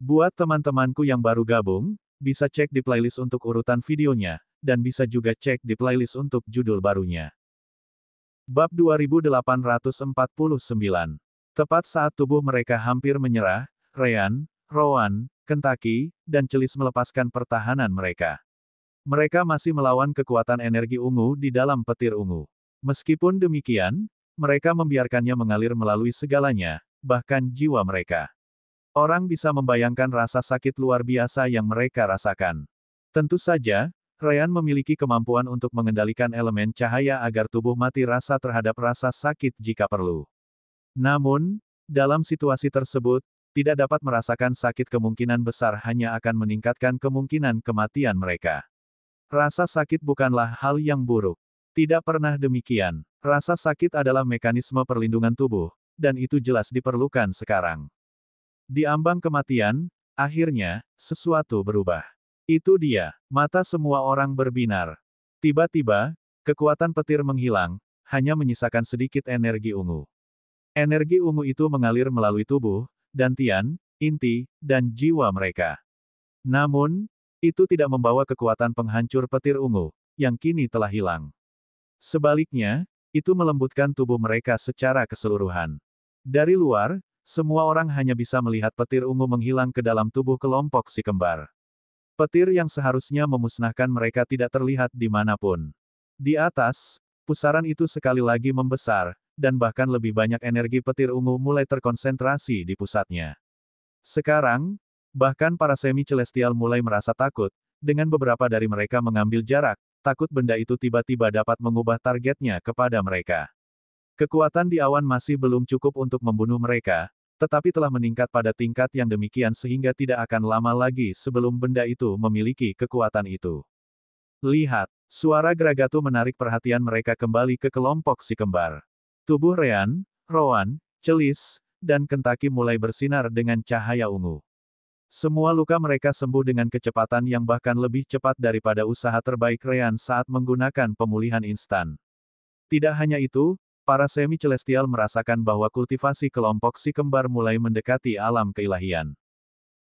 Buat teman-temanku yang baru gabung, bisa cek di playlist untuk urutan videonya, dan bisa juga cek di playlist untuk judul barunya. Bab 2849. Tepat saat tubuh mereka hampir menyerah, Ryan, Rowan, Kentucky, dan Celis melepaskan pertahanan mereka. Mereka masih melawan kekuatan energi ungu di dalam petir ungu. Meskipun demikian, mereka membiarkannya mengalir melalui segalanya, bahkan jiwa mereka. Orang bisa membayangkan rasa sakit luar biasa yang mereka rasakan. Tentu saja, Ryan memiliki kemampuan untuk mengendalikan elemen cahaya agar tubuh mati rasa terhadap rasa sakit jika perlu. Namun, dalam situasi tersebut, tidak dapat merasakan sakit kemungkinan besar hanya akan meningkatkan kemungkinan kematian mereka. Rasa sakit bukanlah hal yang buruk. Tidak pernah demikian. Rasa sakit adalah mekanisme perlindungan tubuh, dan itu jelas diperlukan sekarang. Di ambang kematian, akhirnya, sesuatu berubah. Itu dia, mata semua orang berbinar. Tiba-tiba, kekuatan petir menghilang, hanya menyisakan sedikit energi ungu. Energi ungu itu mengalir melalui tubuh, dantian, inti, dan jiwa mereka. Namun, itu tidak membawa kekuatan penghancur petir ungu, yang kini telah hilang. Sebaliknya, itu melembutkan tubuh mereka secara keseluruhan. Dari luar, semua orang hanya bisa melihat petir ungu menghilang ke dalam tubuh kelompok si kembar. Petir yang seharusnya memusnahkan mereka tidak terlihat dimanapun. Di atas, pusaran itu sekali lagi membesar, dan bahkan lebih banyak energi petir ungu mulai terkonsentrasi di pusatnya. Sekarang, bahkan para semi-celestial mulai merasa takut, dengan beberapa dari mereka mengambil jarak, takut benda itu tiba-tiba dapat mengubah targetnya kepada mereka. Kekuatan di awan masih belum cukup untuk membunuh mereka, tetapi telah meningkat pada tingkat yang demikian sehingga tidak akan lama lagi sebelum benda itu memiliki kekuatan itu. Lihat, suara geragatu menarik perhatian mereka kembali ke kelompok si kembar. Tubuh Ryan, Rowan, Celis, dan Kentucky mulai bersinar dengan cahaya ungu. Semua luka mereka sembuh dengan kecepatan yang bahkan lebih cepat daripada usaha terbaik Ryan saat menggunakan pemulihan instan. Tidak hanya itu, para semi-celestial merasakan bahwa kultivasi kelompok si kembar mulai mendekati alam keilahian.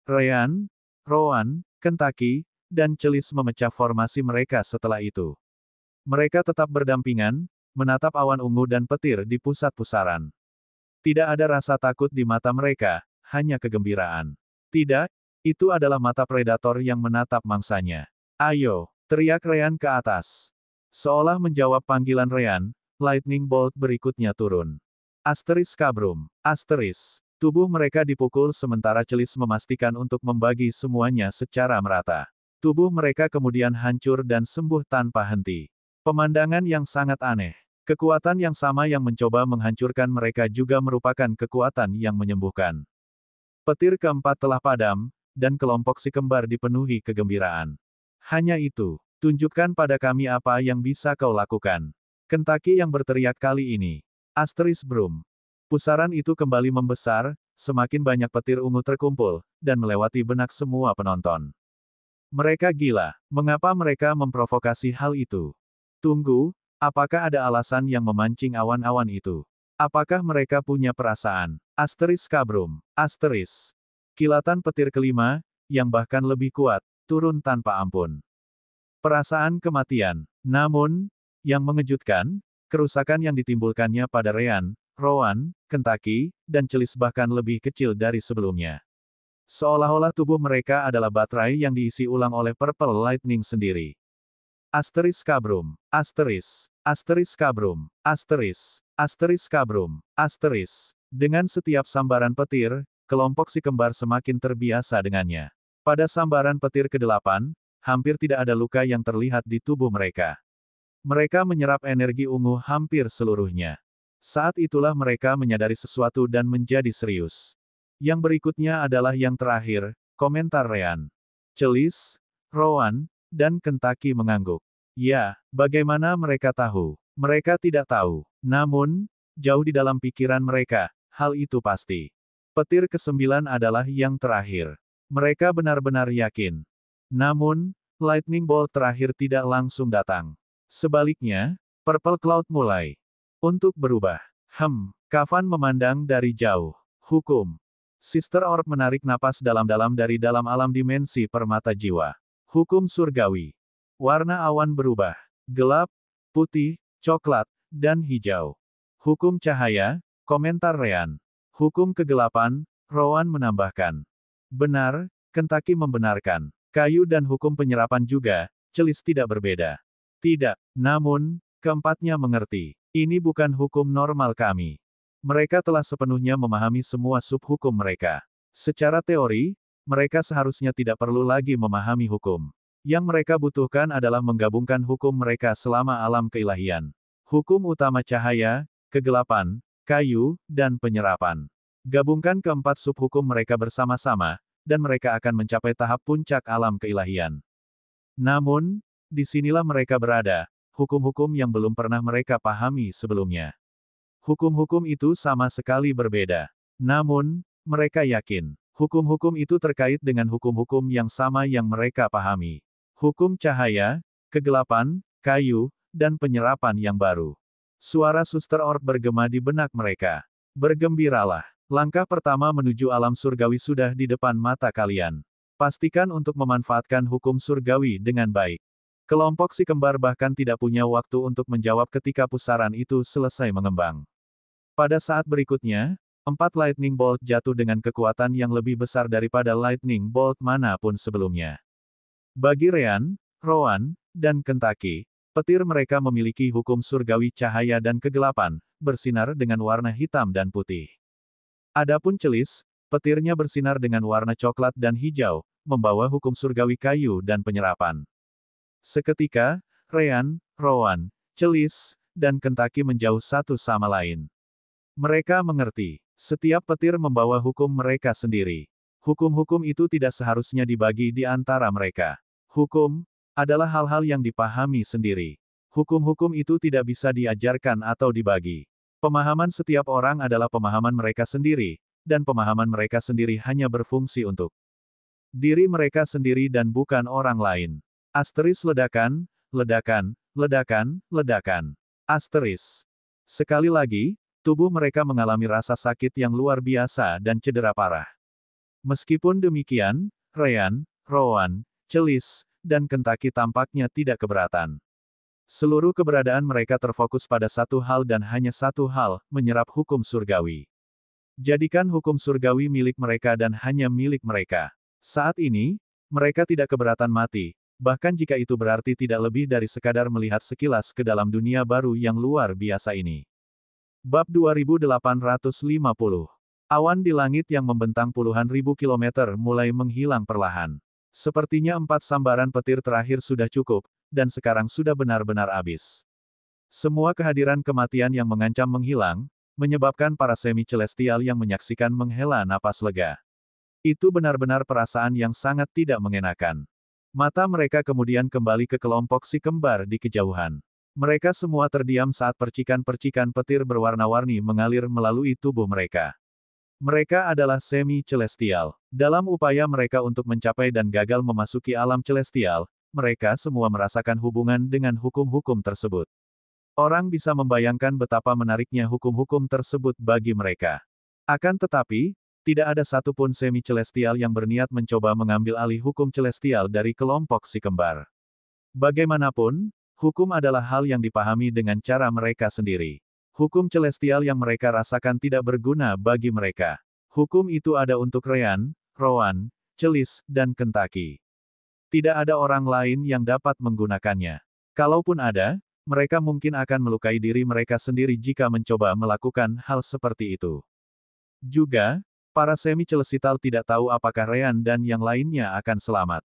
Ryan, Rowan, Kentucky, dan Celis memecah formasi mereka setelah itu. Mereka tetap berdampingan, menatap awan ungu dan petir di pusat pusaran. Tidak ada rasa takut di mata mereka, hanya kegembiraan. Tidak, itu adalah mata predator yang menatap mangsanya. Ayo, teriak Ryan ke atas. Seolah menjawab panggilan Ryan, Lightning Bolt berikutnya turun. Asteris kabrum. Asteris. Tubuh mereka dipukul sementara Celis memastikan untuk membagi semuanya secara merata. Tubuh mereka kemudian hancur dan sembuh tanpa henti. Pemandangan yang sangat aneh. Kekuatan yang sama yang mencoba menghancurkan mereka juga merupakan kekuatan yang menyembuhkan. Petir keempat telah padam, dan kelompok si kembar dipenuhi kegembiraan. Hanya itu, tunjukkan pada kami apa yang bisa kau lakukan. Kentucky yang berteriak kali ini. Asteris Brum. Pusaran itu kembali membesar, semakin banyak petir ungu terkumpul, dan melewati benak semua penonton. Mereka gila. Mengapa mereka memprovokasi hal itu? Tunggu, apakah ada alasan yang memancing awan-awan itu? Apakah mereka punya perasaan? Asteris kabrum. Asteris. Kilatan petir kelima, yang bahkan lebih kuat, turun tanpa ampun. Perasaan kematian. Namun, yang mengejutkan, kerusakan yang ditimbulkannya pada Ryan, Rowan, Kentucky, dan Celis bahkan lebih kecil dari sebelumnya. Seolah-olah tubuh mereka adalah baterai yang diisi ulang oleh Purple Lightning sendiri. Asteris kabrum. Asteris. Asteris kabrum. Asteris. Asteris kabrum. Asteris. Dengan setiap sambaran petir, kelompok si kembar semakin terbiasa dengannya. Pada sambaran petir ke-8, hampir tidak ada luka yang terlihat di tubuh mereka. Mereka menyerap energi ungu hampir seluruhnya. Saat itulah mereka menyadari sesuatu dan menjadi serius. Yang berikutnya adalah yang terakhir, komentar Ryan. Celis, Rowan, dan Kentucky mengangguk. Ya, bagaimana mereka tahu? Mereka tidak tahu. Namun, jauh di dalam pikiran mereka, hal itu pasti. Petir ke-9 adalah yang terakhir. Mereka benar-benar yakin. Namun, Lightning Bolt terakhir tidak langsung datang. Sebaliknya, Purple Cloud mulai untuk berubah. Kavan memandang dari jauh. Hukum. Sister Orb menarik napas dalam-dalam dari dalam alam dimensi permata jiwa. Hukum surgawi. Warna awan berubah. Gelap, putih, coklat, dan hijau. Hukum cahaya, komentar Ryan. Hukum kegelapan, Rowan menambahkan. Benar, Kentucky membenarkan. Kayu dan hukum penyerapan juga, Celis tidak berbeda. Tidak, namun, keempatnya mengerti. Ini bukan hukum normal kami. Mereka telah sepenuhnya memahami semua subhukum mereka. Secara teori, mereka seharusnya tidak perlu lagi memahami hukum. Yang mereka butuhkan adalah menggabungkan hukum mereka selama alam keilahian. Hukum utama cahaya, kegelapan, kayu, dan penyerapan. Gabungkan keempat subhukum mereka bersama-sama, dan mereka akan mencapai tahap puncak alam keilahian. Namun, disinilah mereka berada, hukum-hukum yang belum pernah mereka pahami sebelumnya. Hukum-hukum itu sama sekali berbeda. Namun, mereka yakin, hukum-hukum itu terkait dengan hukum-hukum yang sama yang mereka pahami. Hukum cahaya, kegelapan, kayu, dan penyerapan yang baru. Suara Suster Orb bergema di benak mereka. Bergembiralah. Langkah pertama menuju alam surgawi sudah di depan mata kalian. Pastikan untuk memanfaatkan hukum surgawi dengan baik. Kelompok si kembar bahkan tidak punya waktu untuk menjawab ketika pusaran itu selesai mengembang. Pada saat berikutnya, 4 Lightning Bolt jatuh dengan kekuatan yang lebih besar daripada Lightning Bolt manapun sebelumnya. Bagi Ryan, Rowan, dan Kentucky, petir mereka memiliki hukum surgawi cahaya dan kegelapan, bersinar dengan warna hitam dan putih. Adapun Celis, petirnya bersinar dengan warna coklat dan hijau, membawa hukum surgawi kayu dan penyerapan. Seketika, Ryan, Rowan, Celis, dan Kentucky menjauh satu sama lain. Mereka mengerti, setiap petir membawa hukum mereka sendiri. Hukum-hukum itu tidak seharusnya dibagi di antara mereka. Hukum adalah hal-hal yang dipahami sendiri. Hukum-hukum itu tidak bisa diajarkan atau dibagi. Pemahaman setiap orang adalah pemahaman mereka sendiri, dan pemahaman mereka sendiri hanya berfungsi untuk diri mereka sendiri dan bukan orang lain. Asteris ledakan, ledakan, ledakan, ledakan. Asteris. Sekali lagi, tubuh mereka mengalami rasa sakit yang luar biasa dan cedera parah. Meskipun demikian, Ryan, Rowan, Celis, dan Kentucky tampaknya tidak keberatan. Seluruh keberadaan mereka terfokus pada satu hal dan hanya satu hal, menyerap hukum surgawi. Jadikan hukum surgawi milik mereka dan hanya milik mereka. Saat ini, mereka tidak keberatan mati, bahkan jika itu berarti tidak lebih dari sekadar melihat sekilas ke dalam dunia baru yang luar biasa ini. Bab 2850. Awan di langit yang membentang puluhan ribu kilometer mulai menghilang perlahan. Sepertinya 4 sambaran petir terakhir sudah cukup, dan sekarang sudah benar-benar habis. Semua kehadiran kematian yang mengancam menghilang, menyebabkan para semi-celestial yang menyaksikan menghela napas lega. Itu benar-benar perasaan yang sangat tidak mengenakan. Mata mereka kemudian kembali ke kelompok si kembar di kejauhan. Mereka semua terdiam saat percikan-percikan petir berwarna-warni mengalir melalui tubuh mereka. Mereka adalah semi-celestial. Dalam upaya mereka untuk mencapai dan gagal memasuki alam celestial, mereka semua merasakan hubungan dengan hukum-hukum tersebut. Orang bisa membayangkan betapa menariknya hukum-hukum tersebut bagi mereka. Akan tetapi, tidak ada satupun semi-celestial yang berniat mencoba mengambil alih hukum celestial dari kelompok si kembar. Bagaimanapun, hukum adalah hal yang dipahami dengan cara mereka sendiri. Hukum celestial yang mereka rasakan tidak berguna bagi mereka. Hukum itu ada untuk Ryan, Rowan, Celis, dan Kentucky. Tidak ada orang lain yang dapat menggunakannya. Kalaupun ada, mereka mungkin akan melukai diri mereka sendiri jika mencoba melakukan hal seperti itu. Juga, para semi-celestial tidak tahu apakah Ryan dan yang lainnya akan selamat.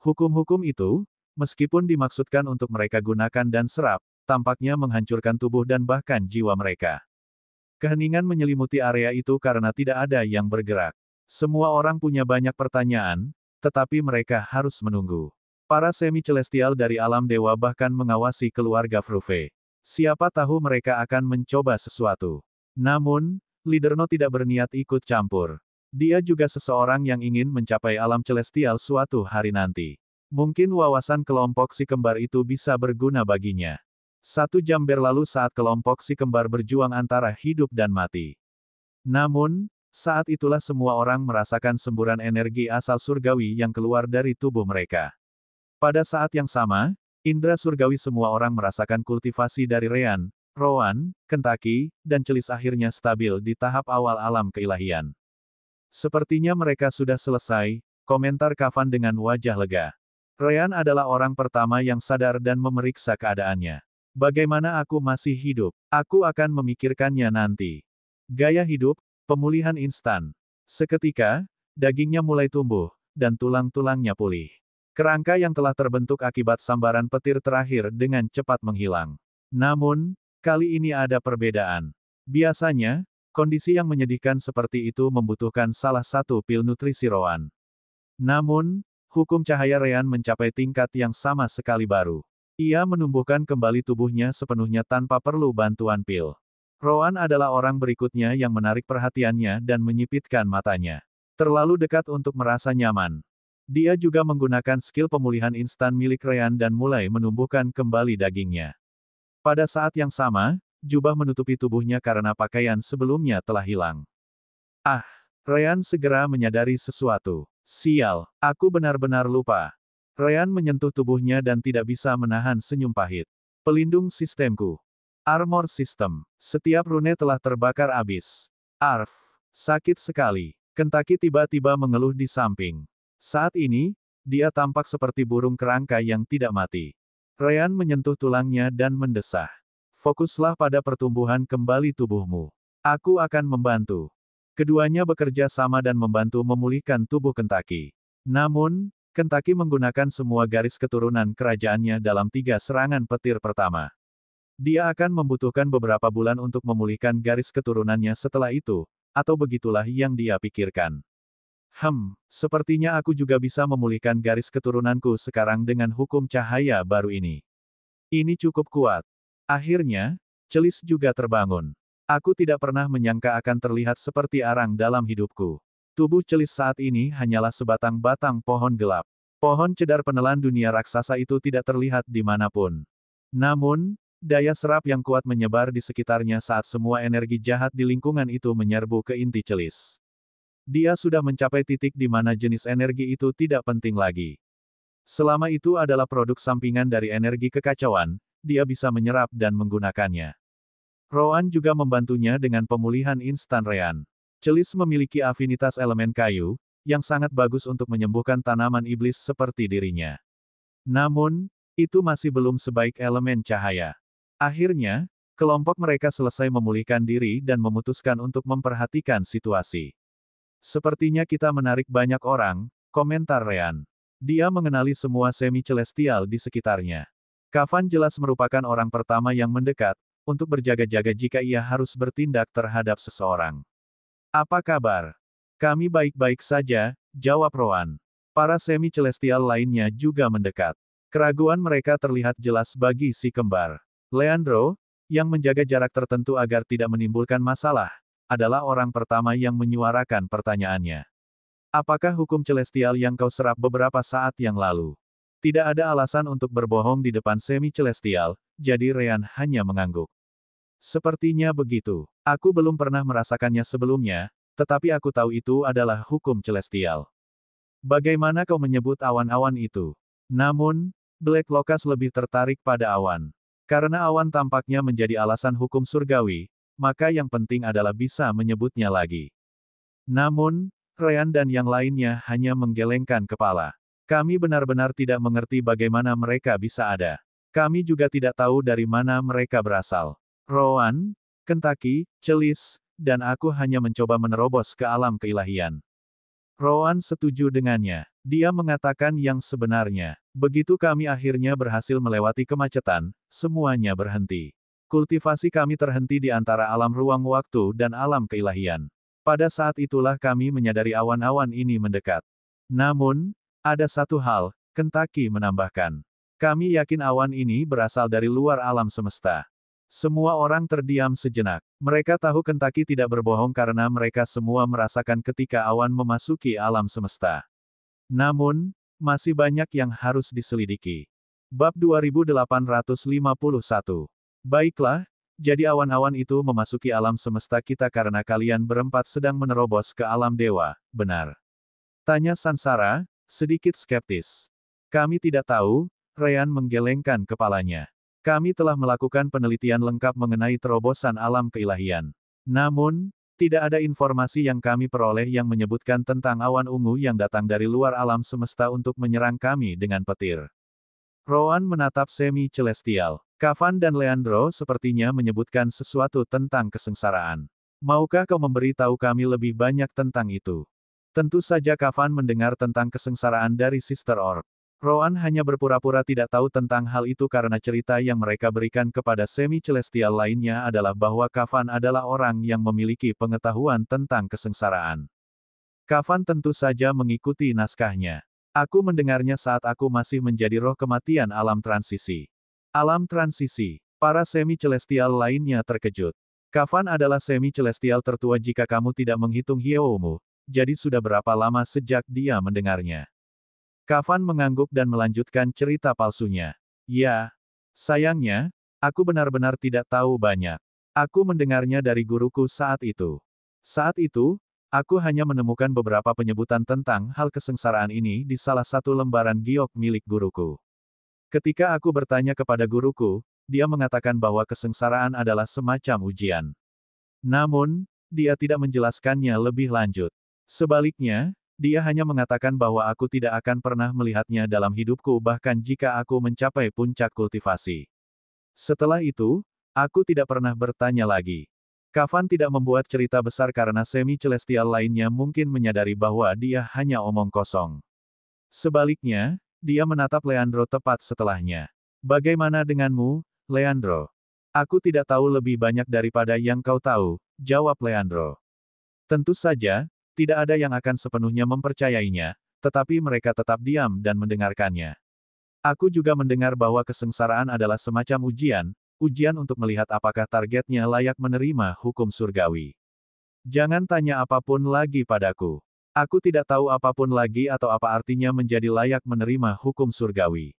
Hukum-hukum itu, meskipun dimaksudkan untuk mereka gunakan dan serap, tampaknya menghancurkan tubuh dan bahkan jiwa mereka. Keheningan menyelimuti area itu karena tidak ada yang bergerak. Semua orang punya banyak pertanyaan, tetapi mereka harus menunggu. Para semi-celestial dari alam dewa bahkan mengawasi keluarga Fruve. Siapa tahu mereka akan mencoba sesuatu. Namun, Liderno tidak berniat ikut campur. Dia juga seseorang yang ingin mencapai alam celestial suatu hari nanti. Mungkin wawasan kelompok si kembar itu bisa berguna baginya. 1 jam berlalu saat kelompok si kembar berjuang antara hidup dan mati. Namun, Saat itulah semua orang merasakan semburan energi asal surgawi yang keluar dari tubuh mereka. Pada saat yang sama, indera surgawi semua orang merasakan kultivasi dari Ryan, Rowan, Kentucky, dan Celis akhirnya stabil di tahap awal alam keilahian. Sepertinya mereka sudah selesai, komentar Kavan dengan wajah lega. Ryan adalah orang pertama yang sadar dan memeriksa keadaannya. Bagaimana aku masih hidup? Aku akan memikirkannya nanti. Gaya hidup, pemulihan instan. Seketika, dagingnya mulai tumbuh, dan tulang-tulangnya pulih. Kerangka yang telah terbentuk akibat sambaran petir terakhir dengan cepat menghilang. Namun, kali ini ada perbedaan. Biasanya, kondisi yang menyedihkan seperti itu membutuhkan salah satu pil nutrisi Rowan. Namun, hukum cahaya Ryan mencapai tingkat yang sama sekali baru. Ia menumbuhkan kembali tubuhnya sepenuhnya tanpa perlu bantuan pil. Rowan adalah orang berikutnya yang menarik perhatiannya dan menyipitkan matanya. Terlalu dekat untuk merasa nyaman. Dia juga menggunakan skill pemulihan instan milik Ryan dan mulai menumbuhkan kembali dagingnya. Pada saat yang sama, jubah menutupi tubuhnya karena pakaian sebelumnya telah hilang. Ah! Ryan segera menyadari sesuatu. Sial, aku benar-benar lupa. Ryan menyentuh tubuhnya dan tidak bisa menahan senyum pahit. Pelindung sistemku. Armor System. Setiap rune telah terbakar abis. Arf. Sakit sekali. Kentucky tiba-tiba mengeluh di samping. Saat ini, dia tampak seperti burung kerangka yang tidak mati. Ryan menyentuh tulangnya dan mendesah. Fokuslah pada pertumbuhan kembali tubuhmu. Aku akan membantu. Keduanya bekerja sama dan membantu memulihkan tubuh Kentucky. Namun, Kentucky menggunakan semua garis keturunan kerajaannya dalam 3 serangan petir pertama. Dia akan membutuhkan beberapa bulan untuk memulihkan garis keturunannya setelah itu, atau begitulah yang dia pikirkan. Sepertinya aku juga bisa memulihkan garis keturunanku sekarang dengan hukum cahaya baru ini. Ini cukup kuat. Akhirnya, Celis juga terbangun. Aku tidak pernah menyangka akan terlihat seperti arang dalam hidupku. Tubuh Celis saat ini hanyalah sebatang-batang pohon gelap. Pohon cedar penelan dunia raksasa itu tidak terlihat dimanapun. Namun, daya serap yang kuat menyebar di sekitarnya saat semua energi jahat di lingkungan itu menyerbu ke inti Celis. Dia sudah mencapai titik di mana jenis energi itu tidak penting lagi. Selama itu adalah produk sampingan dari energi kekacauan, dia bisa menyerap dan menggunakannya. Rowan juga membantunya dengan pemulihan instan Ryan. Celis memiliki afinitas elemen kayu, yang sangat bagus untuk menyembuhkan tanaman iblis seperti dirinya. Namun, itu masih belum sebaik elemen cahaya. Akhirnya, kelompok mereka selesai memulihkan diri dan memutuskan untuk memperhatikan situasi. Sepertinya kita menarik banyak orang, komentar Ryan. Dia mengenali semua semi-celestial di sekitarnya. Kavan jelas merupakan orang pertama yang mendekat, untuk berjaga-jaga jika ia harus bertindak terhadap seseorang. Apa kabar? Kami baik-baik saja, jawab Rowan. Para semi-celestial lainnya juga mendekat. Keraguan mereka terlihat jelas bagi si kembar. Leandro, yang menjaga jarak tertentu agar tidak menimbulkan masalah, adalah orang pertama yang menyuarakan pertanyaannya. Apakah hukum celestial yang kau serap beberapa saat yang lalu? Tidak ada alasan untuk berbohong di depan semi-celestial, jadi Ryan hanya mengangguk. Sepertinya begitu. Aku belum pernah merasakannya sebelumnya, tetapi aku tahu itu adalah hukum celestial. Bagaimana kau menyebut awan-awan itu? Namun, Black Locust lebih tertarik pada awan. Karena awan tampaknya menjadi alasan hukum surgawi, maka yang penting adalah bisa menyebutnya lagi. Namun, Ryan dan yang lainnya hanya menggelengkan kepala. Kami benar-benar tidak mengerti bagaimana mereka bisa ada. Kami juga tidak tahu dari mana mereka berasal. Rowan, Kentucky, Celis, dan aku hanya mencoba menerobos ke alam keilahian. Rowan setuju dengannya. Dia mengatakan yang sebenarnya. Begitu kami akhirnya berhasil melewati kemacetan, semuanya berhenti. Kultivasi kami terhenti di antara alam ruang waktu dan alam keilahian. Pada saat itulah kami menyadari awan-awan ini mendekat. Namun, ada satu hal, Kentucky menambahkan. Kami yakin awan ini berasal dari luar alam semesta. Semua orang terdiam sejenak. Mereka tahu Kentucky tidak berbohong karena mereka semua merasakan ketika awan memasuki alam semesta. Namun, masih banyak yang harus diselidiki. Bab 2851. Baiklah, Jadi awan-awan itu memasuki alam semesta kita karena kalian berempat sedang menerobos ke alam dewa, benar? Tanya Sansara, sedikit skeptis. Kami tidak tahu, Ryan menggelengkan kepalanya. Kami telah melakukan penelitian lengkap mengenai terobosan alam keilahian. Namun, tidak ada informasi yang kami peroleh yang menyebutkan tentang awan ungu yang datang dari luar alam semesta untuk menyerang kami dengan petir. Rowan menatap Semi Celestial. Kavan dan Leandro sepertinya menyebutkan sesuatu tentang kesengsaraan. Maukah kau memberitahu kami lebih banyak tentang itu? Tentu saja Kavan mendengar tentang kesengsaraan dari Sister Orb. Rowan hanya berpura-pura tidak tahu tentang hal itu karena cerita yang mereka berikan kepada Semi Celestial lainnya adalah bahwa Kavan adalah orang yang memiliki pengetahuan tentang kesengsaraan. Kavan tentu saja mengikuti naskahnya. Aku mendengarnya saat aku masih menjadi roh kematian alam transisi. Alam transisi. Para Semi Celestial lainnya terkejut. Kavan adalah Semi Celestial tertua jika kamu tidak menghitung Hyeoumu, jadi sudah berapa lama sejak dia mendengarnya. Kavan mengangguk dan melanjutkan cerita palsunya. Ya, sayangnya, aku benar-benar tidak tahu banyak. Aku mendengarnya dari guruku saat itu. Saat itu, aku hanya menemukan beberapa penyebutan tentang hal kesengsaraan ini di salah satu lembaran giok milik guruku. Ketika aku bertanya kepada guruku, dia mengatakan bahwa kesengsaraan adalah semacam ujian. Namun, dia tidak menjelaskannya lebih lanjut. Sebaliknya, dia hanya mengatakan bahwa aku tidak akan pernah melihatnya dalam hidupku bahkan jika aku mencapai puncak kultivasi. Setelah itu, aku tidak pernah bertanya lagi. Kavan tidak membuat cerita besar karena Semi Celestial lainnya mungkin menyadari bahwa dia hanya omong kosong. Sebaliknya, dia menatap Leandro tepat setelahnya. Bagaimana denganmu, Leandro? Aku tidak tahu lebih banyak daripada yang kau tahu, jawab Leandro. Tentu saja, tidak ada yang akan sepenuhnya mempercayainya, tetapi mereka tetap diam dan mendengarkannya. Aku juga mendengar bahwa kesengsaraan adalah semacam ujian untuk melihat apakah targetnya layak menerima hukum surgawi. Jangan tanya apapun lagi padaku. Aku tidak tahu apapun lagi atau apa artinya menjadi layak menerima hukum surgawi.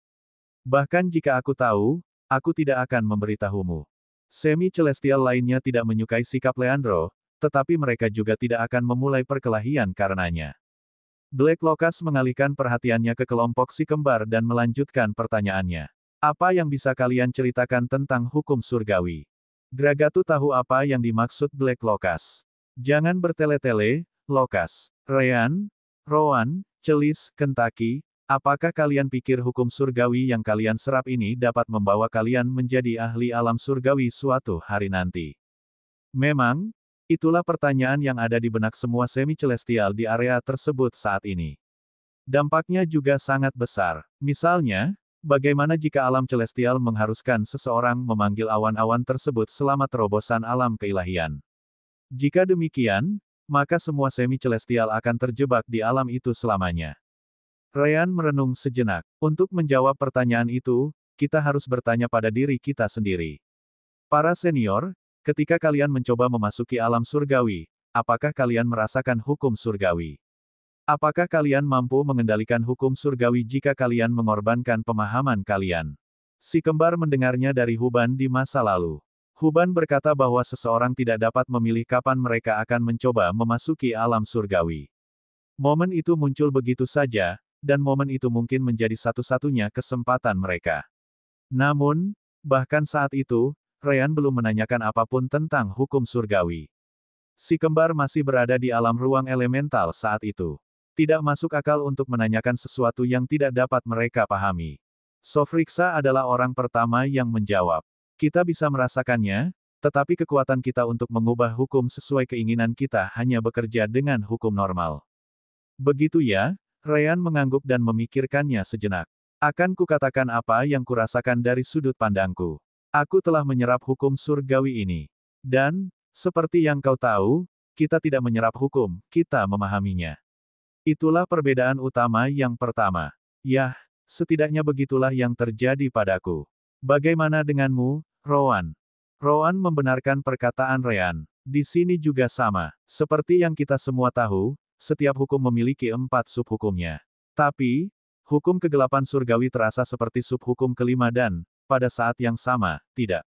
Bahkan jika aku tahu, aku tidak akan memberitahumu. Semi Celestial lainnya tidak menyukai sikap Leandro, tetapi mereka juga tidak akan memulai perkelahian karenanya. Black Locust mengalihkan perhatiannya ke kelompok si kembar dan melanjutkan pertanyaannya. Apa yang bisa kalian ceritakan tentang hukum surgawi? Gragatu tahu apa yang dimaksud Black Locust. Jangan bertele-tele, Locust. Ryan, Rowan, Celis, Kentucky, apakah kalian pikir hukum surgawi yang kalian serap ini dapat membawa kalian menjadi ahli alam surgawi suatu hari nanti? Memang, itulah pertanyaan yang ada di benak semua Semi Celestial di area tersebut saat ini. Dampaknya juga sangat besar. Misalnya, bagaimana jika alam celestial mengharuskan seseorang memanggil awan-awan tersebut selama terobosan alam keilahian? Jika demikian, maka semua Semi Celestial akan terjebak di alam itu selamanya. Ryan merenung sejenak. Untuk menjawab pertanyaan itu, kita harus bertanya pada diri kita sendiri. Para senior, ketika kalian mencoba memasuki alam surgawi, apakah kalian merasakan hukum surgawi? Apakah kalian mampu mengendalikan hukum surgawi jika kalian mengorbankan pemahaman kalian? Si kembar mendengarnya dari Huban di masa lalu. Huban berkata bahwa seseorang tidak dapat memilih kapan mereka akan mencoba memasuki alam surgawi. Momen itu muncul begitu saja, dan momen itu mungkin menjadi satu-satunya kesempatan mereka. Namun, bahkan saat itu, Ryan belum menanyakan apapun tentang hukum surgawi. Si kembar masih berada di alam ruang elemental saat itu. Tidak masuk akal untuk menanyakan sesuatu yang tidak dapat mereka pahami. Sofriksa adalah orang pertama yang menjawab. Kita bisa merasakannya, tetapi kekuatan kita untuk mengubah hukum sesuai keinginan kita hanya bekerja dengan hukum normal. Begitu ya, Ryan mengangguk dan memikirkannya sejenak. Akan kukatakan apa yang kurasakan dari sudut pandangku. Aku telah menyerap hukum surgawi ini. Dan, seperti yang kau tahu, kita tidak menyerap hukum, kita memahaminya. Itulah perbedaan utama yang pertama. Yah, setidaknya begitulah yang terjadi padaku. Bagaimana denganmu, Rowan? Rowan membenarkan perkataan Ryan. Di sini juga sama. Seperti yang kita semua tahu, setiap hukum memiliki 4 subhukumnya. Tapi, hukum kegelapan surgawi terasa seperti subhukum kelima dan, pada saat yang sama, tidak.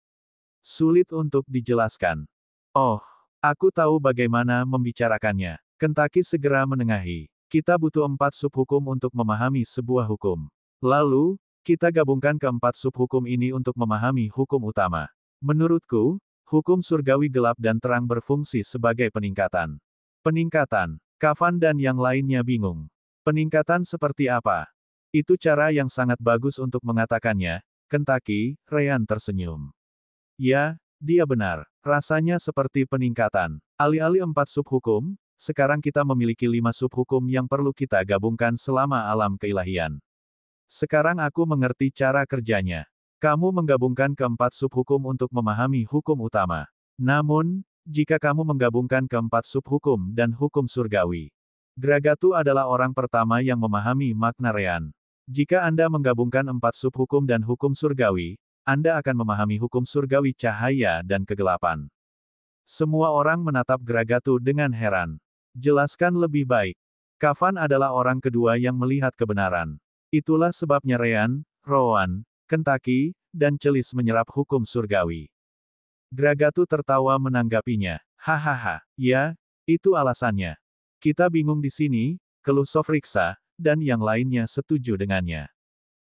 Sulit untuk dijelaskan. Oh, aku tahu bagaimana membicarakannya. Kentucky segera menengahi. Kita butuh 4 subhukum untuk memahami sebuah hukum. Lalu, kita gabungkan keempat subhukum ini untuk memahami hukum utama. Menurutku, hukum surgawi gelap dan terang berfungsi sebagai peningkatan. Peningkatan. Kafan dan yang lainnya bingung. Peningkatan seperti apa? Itu cara yang sangat bagus untuk mengatakannya. Kentucky, Ryan tersenyum. Ya, dia benar. Rasanya seperti peningkatan. Alih-alih 4 subhukum, sekarang kita memiliki 5 subhukum yang perlu kita gabungkan selama alam keilahian. Sekarang aku mengerti cara kerjanya. Kamu menggabungkan keempat subhukum untuk memahami hukum utama. Namun, jika kamu menggabungkan keempat subhukum dan hukum surgawi, Gragatu adalah orang pertama yang memahami makna Ryan. Jika Anda menggabungkan 4 subhukum dan hukum surgawi, Anda akan memahami hukum surgawi cahaya dan kegelapan. Semua orang menatap Gragatu dengan heran. Jelaskan lebih baik. Kafan adalah orang kedua yang melihat kebenaran. Itulah sebabnya Ryan, Rowan, Kentucky, dan Celis menyerap hukum surgawi. Gragatu tertawa menanggapinya. Hahaha, ya, itu alasannya. Kita bingung di sini, keluh Sofriksa, dan yang lainnya setuju dengannya.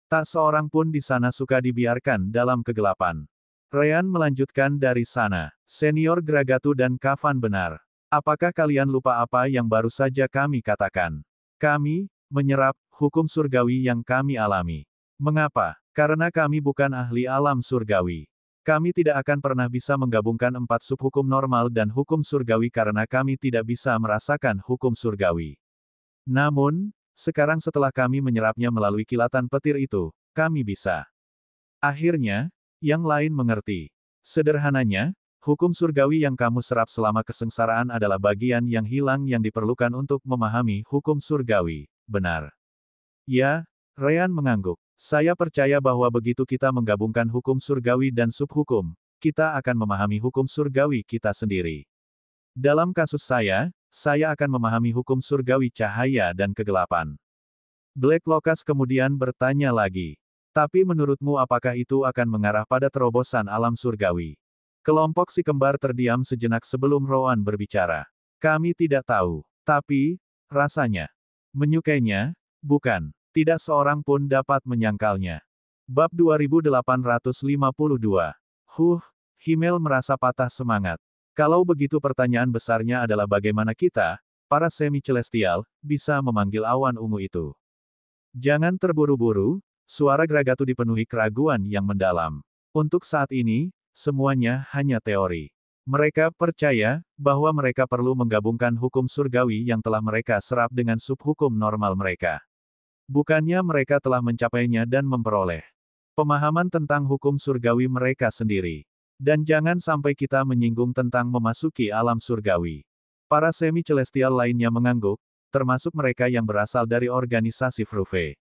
Tak seorang pun di sana suka dibiarkan dalam kegelapan. Ryan melanjutkan dari sana. Senior Gragatu dan Kafan benar. Apakah kalian lupa apa yang baru saja kami katakan? Kami, menyerap, hukum surgawi yang kami alami. Mengapa? Karena kami bukan ahli alam surgawi. Kami tidak akan pernah bisa menggabungkan 4 subhukum normal dan hukum surgawi karena kami tidak bisa merasakan hukum surgawi. Namun, sekarang setelah kami menyerapnya melalui kilatan petir itu, kami bisa. Akhirnya, yang lain mengerti. Sederhananya, hukum surgawi yang kamu serap selama kesengsaraan adalah bagian yang hilang yang diperlukan untuk memahami hukum surgawi. Benar. Ya, Ryan mengangguk. Saya percaya bahwa begitu kita menggabungkan hukum surgawi dan subhukum, kita akan memahami hukum surgawi kita sendiri. Dalam kasus saya akan memahami hukum surgawi cahaya dan kegelapan. Black Locust kemudian bertanya lagi. Tapi menurutmu apakah itu akan mengarah pada terobosan alam surgawi? Kelompok si kembar terdiam sejenak sebelum Rowan berbicara. Kami tidak tahu. Tapi, rasanya. Menyukainya, bukan. Tidak seorang pun dapat menyangkalnya. Bab 2852. Himmel merasa patah semangat. Kalau begitu pertanyaan besarnya adalah bagaimana kita, para semi-celestial, bisa memanggil awan ungu itu. Jangan terburu-buru, suara Gragatu dipenuhi keraguan yang mendalam. Untuk saat ini, semuanya hanya teori. Mereka percaya bahwa mereka perlu menggabungkan hukum surgawi yang telah mereka serap dengan subhukum normal mereka. Bukannya mereka telah mencapainya dan memperoleh pemahaman tentang hukum surgawi mereka sendiri. Dan jangan sampai kita menyinggung tentang memasuki alam surgawi. Para semi-celestial lainnya mengangguk, termasuk mereka yang berasal dari organisasi Fruve.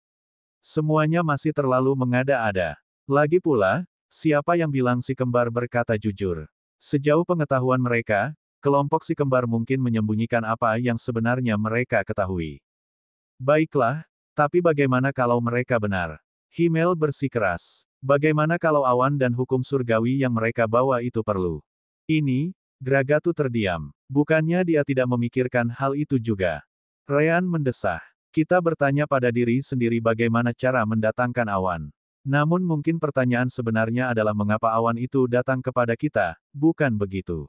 Semuanya masih terlalu mengada-ada. Lagi pula, siapa yang bilang si kembar berkata jujur? Sejauh pengetahuan mereka, kelompok si kembar mungkin menyembunyikan apa yang sebenarnya mereka ketahui. Baiklah, tapi bagaimana kalau mereka benar? Himmel bersikeras. Bagaimana kalau awan dan hukum surgawi yang mereka bawa itu perlu? Ini, Gragatu terdiam. Bukannya dia tidak memikirkan hal itu juga. Ryan mendesah. Kita bertanya pada diri sendiri bagaimana cara mendatangkan awan. Namun mungkin pertanyaan sebenarnya adalah mengapa awan itu datang kepada kita, bukan begitu.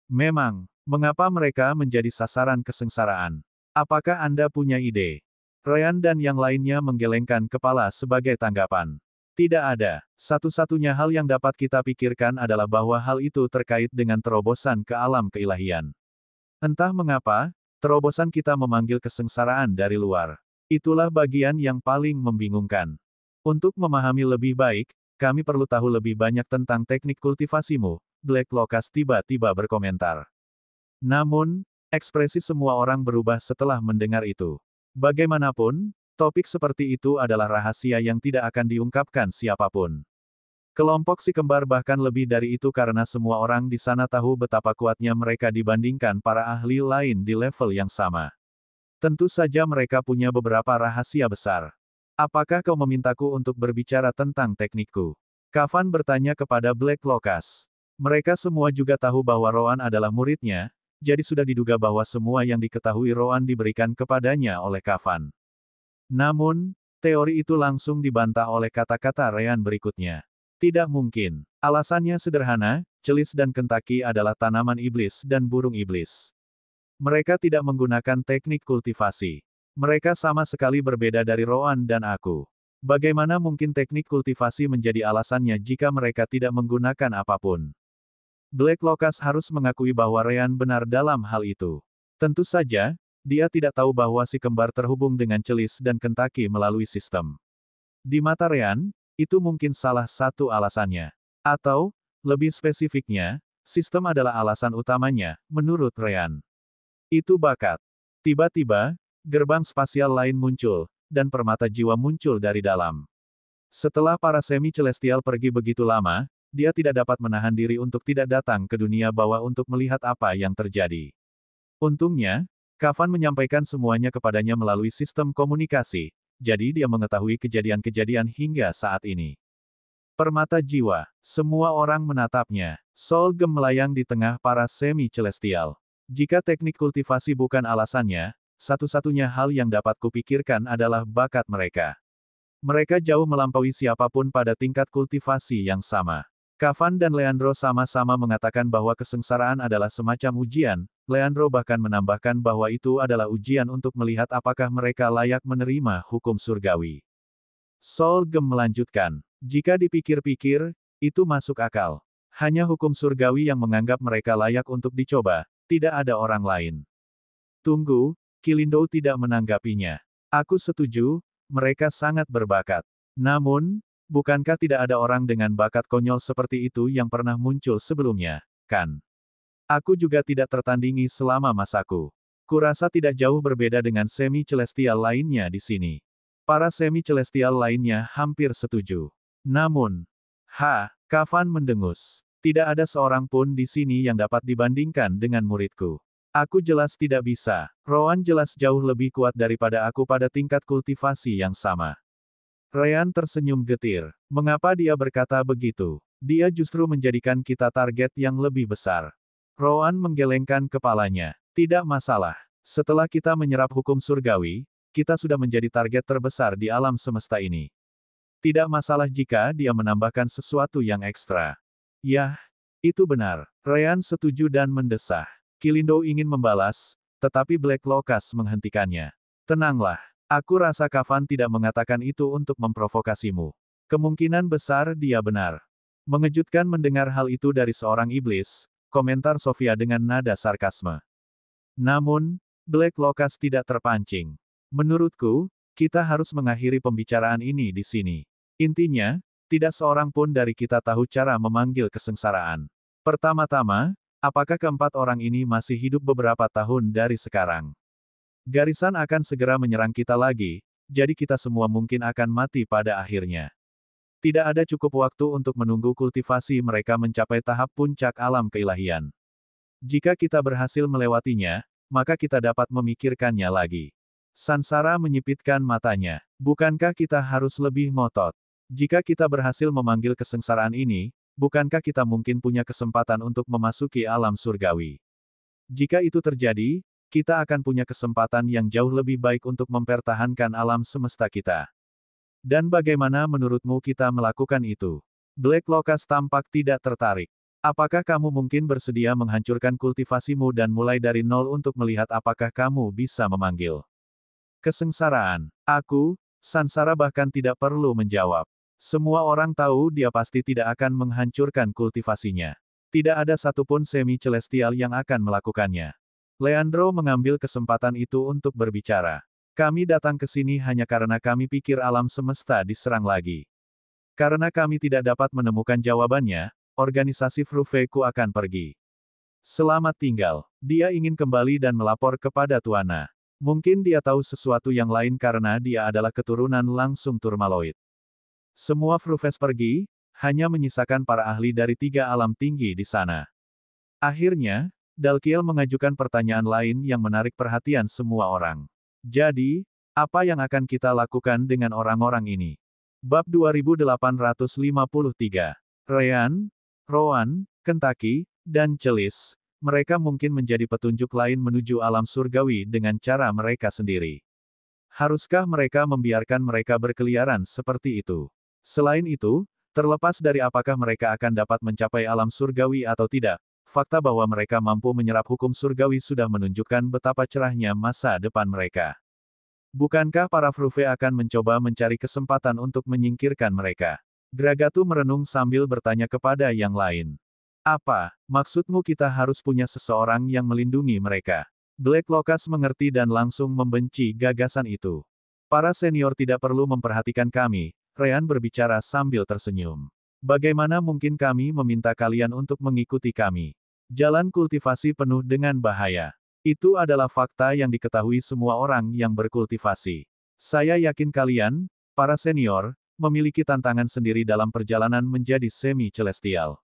Memang, mengapa mereka menjadi sasaran kesengsaraan? Apakah Anda punya ide? Ryan dan yang lainnya menggelengkan kepala sebagai tanggapan. Tidak ada. Satu-satunya hal yang dapat kita pikirkan adalah bahwa hal itu terkait dengan terobosan ke alam keilahian. Entah mengapa, terobosan kita memanggil kesengsaraan dari luar. Itulah bagian yang paling membingungkan. Untuk memahami lebih baik, kami perlu tahu lebih banyak tentang teknik kultivasimu, Black Locust tiba-tiba berkomentar. Namun, ekspresi semua orang berubah setelah mendengar itu. Bagaimanapun, topik seperti itu adalah rahasia yang tidak akan diungkapkan siapapun. Kelompok si kembar bahkan lebih dari itu karena semua orang di sana tahu betapa kuatnya mereka dibandingkan para ahli lain di level yang sama. Tentu saja mereka punya beberapa rahasia besar. Apakah kau memintaku untuk berbicara tentang teknikku? Kafan bertanya kepada Black Locust. Mereka semua juga tahu bahwa Roan adalah muridnya, jadi sudah diduga bahwa semua yang diketahui Roan diberikan kepadanya oleh Kafan. Namun, teori itu langsung dibantah oleh kata-kata Ryan berikutnya. Tidak mungkin. Alasannya sederhana, celis dan kentaki adalah tanaman iblis dan burung iblis. Mereka tidak menggunakan teknik kultivasi. Mereka sama sekali berbeda dari Roan dan aku. Bagaimana mungkin teknik kultivasi menjadi alasannya jika mereka tidak menggunakan apapun? Black Locust harus mengakui bahwa Ryan benar dalam hal itu. Tentu saja, dia tidak tahu bahwa si kembar terhubung dengan celis dan kentaki melalui sistem. Di mata Ryan, itu mungkin salah satu alasannya. Atau, lebih spesifiknya, sistem adalah alasan utamanya, menurut Ryan. Itu bakat. Tiba-tiba, gerbang spasial lain muncul, dan permata jiwa muncul dari dalam. Setelah para semi-celestial pergi begitu lama, dia tidak dapat menahan diri untuk tidak datang ke dunia bawah untuk melihat apa yang terjadi. Untungnya, Kafan menyampaikan semuanya kepadanya melalui sistem komunikasi, jadi dia mengetahui kejadian-kejadian hingga saat ini. Permata jiwa. Semua orang menatapnya. Solgem melayang di tengah para semi-celestial. Jika teknik kultivasi bukan alasannya, satu-satunya hal yang dapat kupikirkan adalah bakat mereka. Mereka jauh melampaui siapapun pada tingkat kultivasi yang sama. Kafan dan Leandro sama-sama mengatakan bahwa kesengsaraan adalah semacam ujian. Leandro bahkan menambahkan bahwa itu adalah ujian untuk melihat apakah mereka layak menerima hukum surgawi. Solgem melanjutkan, jika dipikir-pikir, itu masuk akal. Hanya hukum surgawi yang menganggap mereka layak untuk dicoba, tidak ada orang lain. Tunggu, Kilindo tidak menanggapinya. Aku setuju, mereka sangat berbakat. Namun, bukankah tidak ada orang dengan bakat konyol seperti itu yang pernah muncul sebelumnya, kan? Aku juga tidak tertandingi selama masaku. Kurasa tidak jauh berbeda dengan semi-celestial lainnya di sini. Para semi-celestial lainnya hampir setuju. Namun, Kafan mendengus. Tidak ada seorang pun di sini yang dapat dibandingkan dengan muridku. Aku jelas tidak bisa. Roan jelas jauh lebih kuat daripada aku pada tingkat kultivasi yang sama. Ryan tersenyum getir. Mengapa dia berkata begitu? Dia justru menjadikan kita target yang lebih besar. Roan menggelengkan kepalanya. Tidak masalah. Setelah kita menyerap hukum surgawi, kita sudah menjadi target terbesar di alam semesta ini. Tidak masalah jika dia menambahkan sesuatu yang ekstra. Yah, itu benar. Ryan setuju dan mendesah. Kilindo ingin membalas, tetapi Black Locust menghentikannya. Tenanglah. Aku rasa Kafan tidak mengatakan itu untuk memprovokasimu. Kemungkinan besar dia benar. Mengejutkan mendengar hal itu dari seorang iblis, komentar Sofia dengan nada sarkasme. Namun, Black Locust tidak terpancing. Menurutku, kita harus mengakhiri pembicaraan ini di sini. Intinya, tidak seorang pun dari kita tahu cara memanggil kesengsaraan. Pertama-tama, apakah keempat orang ini masih hidup beberapa tahun dari sekarang? Garisan akan segera menyerang kita lagi, jadi kita semua mungkin akan mati pada akhirnya. Tidak ada cukup waktu untuk menunggu kultivasi mereka mencapai tahap puncak alam keilahian. Jika kita berhasil melewatinya, maka kita dapat memikirkannya lagi. Sansara menyipitkan matanya. Bukankah kita harus lebih ngotot? Jika kita berhasil memanggil kesengsaraan ini, bukankah kita mungkin punya kesempatan untuk memasuki alam surgawi? Jika itu terjadi, kita akan punya kesempatan yang jauh lebih baik untuk mempertahankan alam semesta kita. Dan bagaimana menurutmu kita melakukan itu? Black Locust tampak tidak tertarik. Apakah kamu mungkin bersedia menghancurkan kultivasimu dan mulai dari nol untuk melihat apakah kamu bisa memanggil kesengsaraan? Aku, Sansara bahkan tidak perlu menjawab. Semua orang tahu dia pasti tidak akan menghancurkan kultivasinya. Tidak ada satupun semi-celestial yang akan melakukannya. Leandro mengambil kesempatan itu untuk berbicara. Kami datang ke sini hanya karena kami pikir alam semesta diserang lagi. Karena kami tidak dapat menemukan jawabannya, organisasi Frufeku akan pergi. Selamat tinggal. Dia ingin kembali dan melapor kepada Tuana. Mungkin dia tahu sesuatu yang lain karena dia adalah keturunan langsung Turmaloid. Semua Frufes pergi, hanya menyisakan para ahli dari 3 alam tinggi di sana. Akhirnya, Dalkiel mengajukan pertanyaan lain yang menarik perhatian semua orang. Jadi, apa yang akan kita lakukan dengan orang-orang ini? Bab 2853. Ryan, Roan, Kentucky, dan Celis, mereka mungkin menjadi petunjuk lain menuju alam surgawi dengan cara mereka sendiri. Haruskah mereka membiarkan mereka berkeliaran seperti itu? Selain itu, terlepas dari apakah mereka akan dapat mencapai alam surgawi atau tidak, fakta bahwa mereka mampu menyerap hukum surgawi sudah menunjukkan betapa cerahnya masa depan mereka. Bukankah para Fruve akan mencoba mencari kesempatan untuk menyingkirkan mereka? Gragatu merenung sambil bertanya kepada yang lain. Apa maksudmu kita harus punya seseorang yang melindungi mereka? Black Locust mengerti dan langsung membenci gagasan itu. Para senior tidak perlu memperhatikan kami, Ryan berbicara sambil tersenyum. Bagaimana mungkin kami meminta kalian untuk mengikuti kami? Jalan kultivasi penuh dengan bahaya. Itu adalah fakta yang diketahui semua orang yang berkultivasi. Saya yakin kalian, para senior, memiliki tantangan sendiri dalam perjalanan menjadi semi-celestial.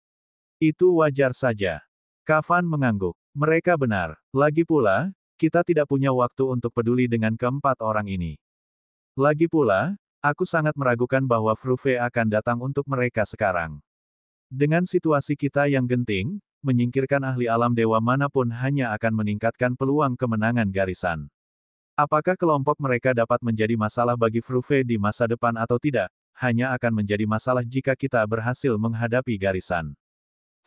Itu wajar saja. Kavan mengangguk. Mereka benar. Lagi pula, kita tidak punya waktu untuk peduli dengan keempat orang ini. Lagi pula, aku sangat meragukan bahwa Fruve akan datang untuk mereka sekarang. Dengan situasi kita yang genting, menyingkirkan ahli alam dewa manapun hanya akan meningkatkan peluang kemenangan garisan. Apakah kelompok mereka dapat menjadi masalah bagi Fruve di masa depan atau tidak, hanya akan menjadi masalah jika kita berhasil menghadapi garisan.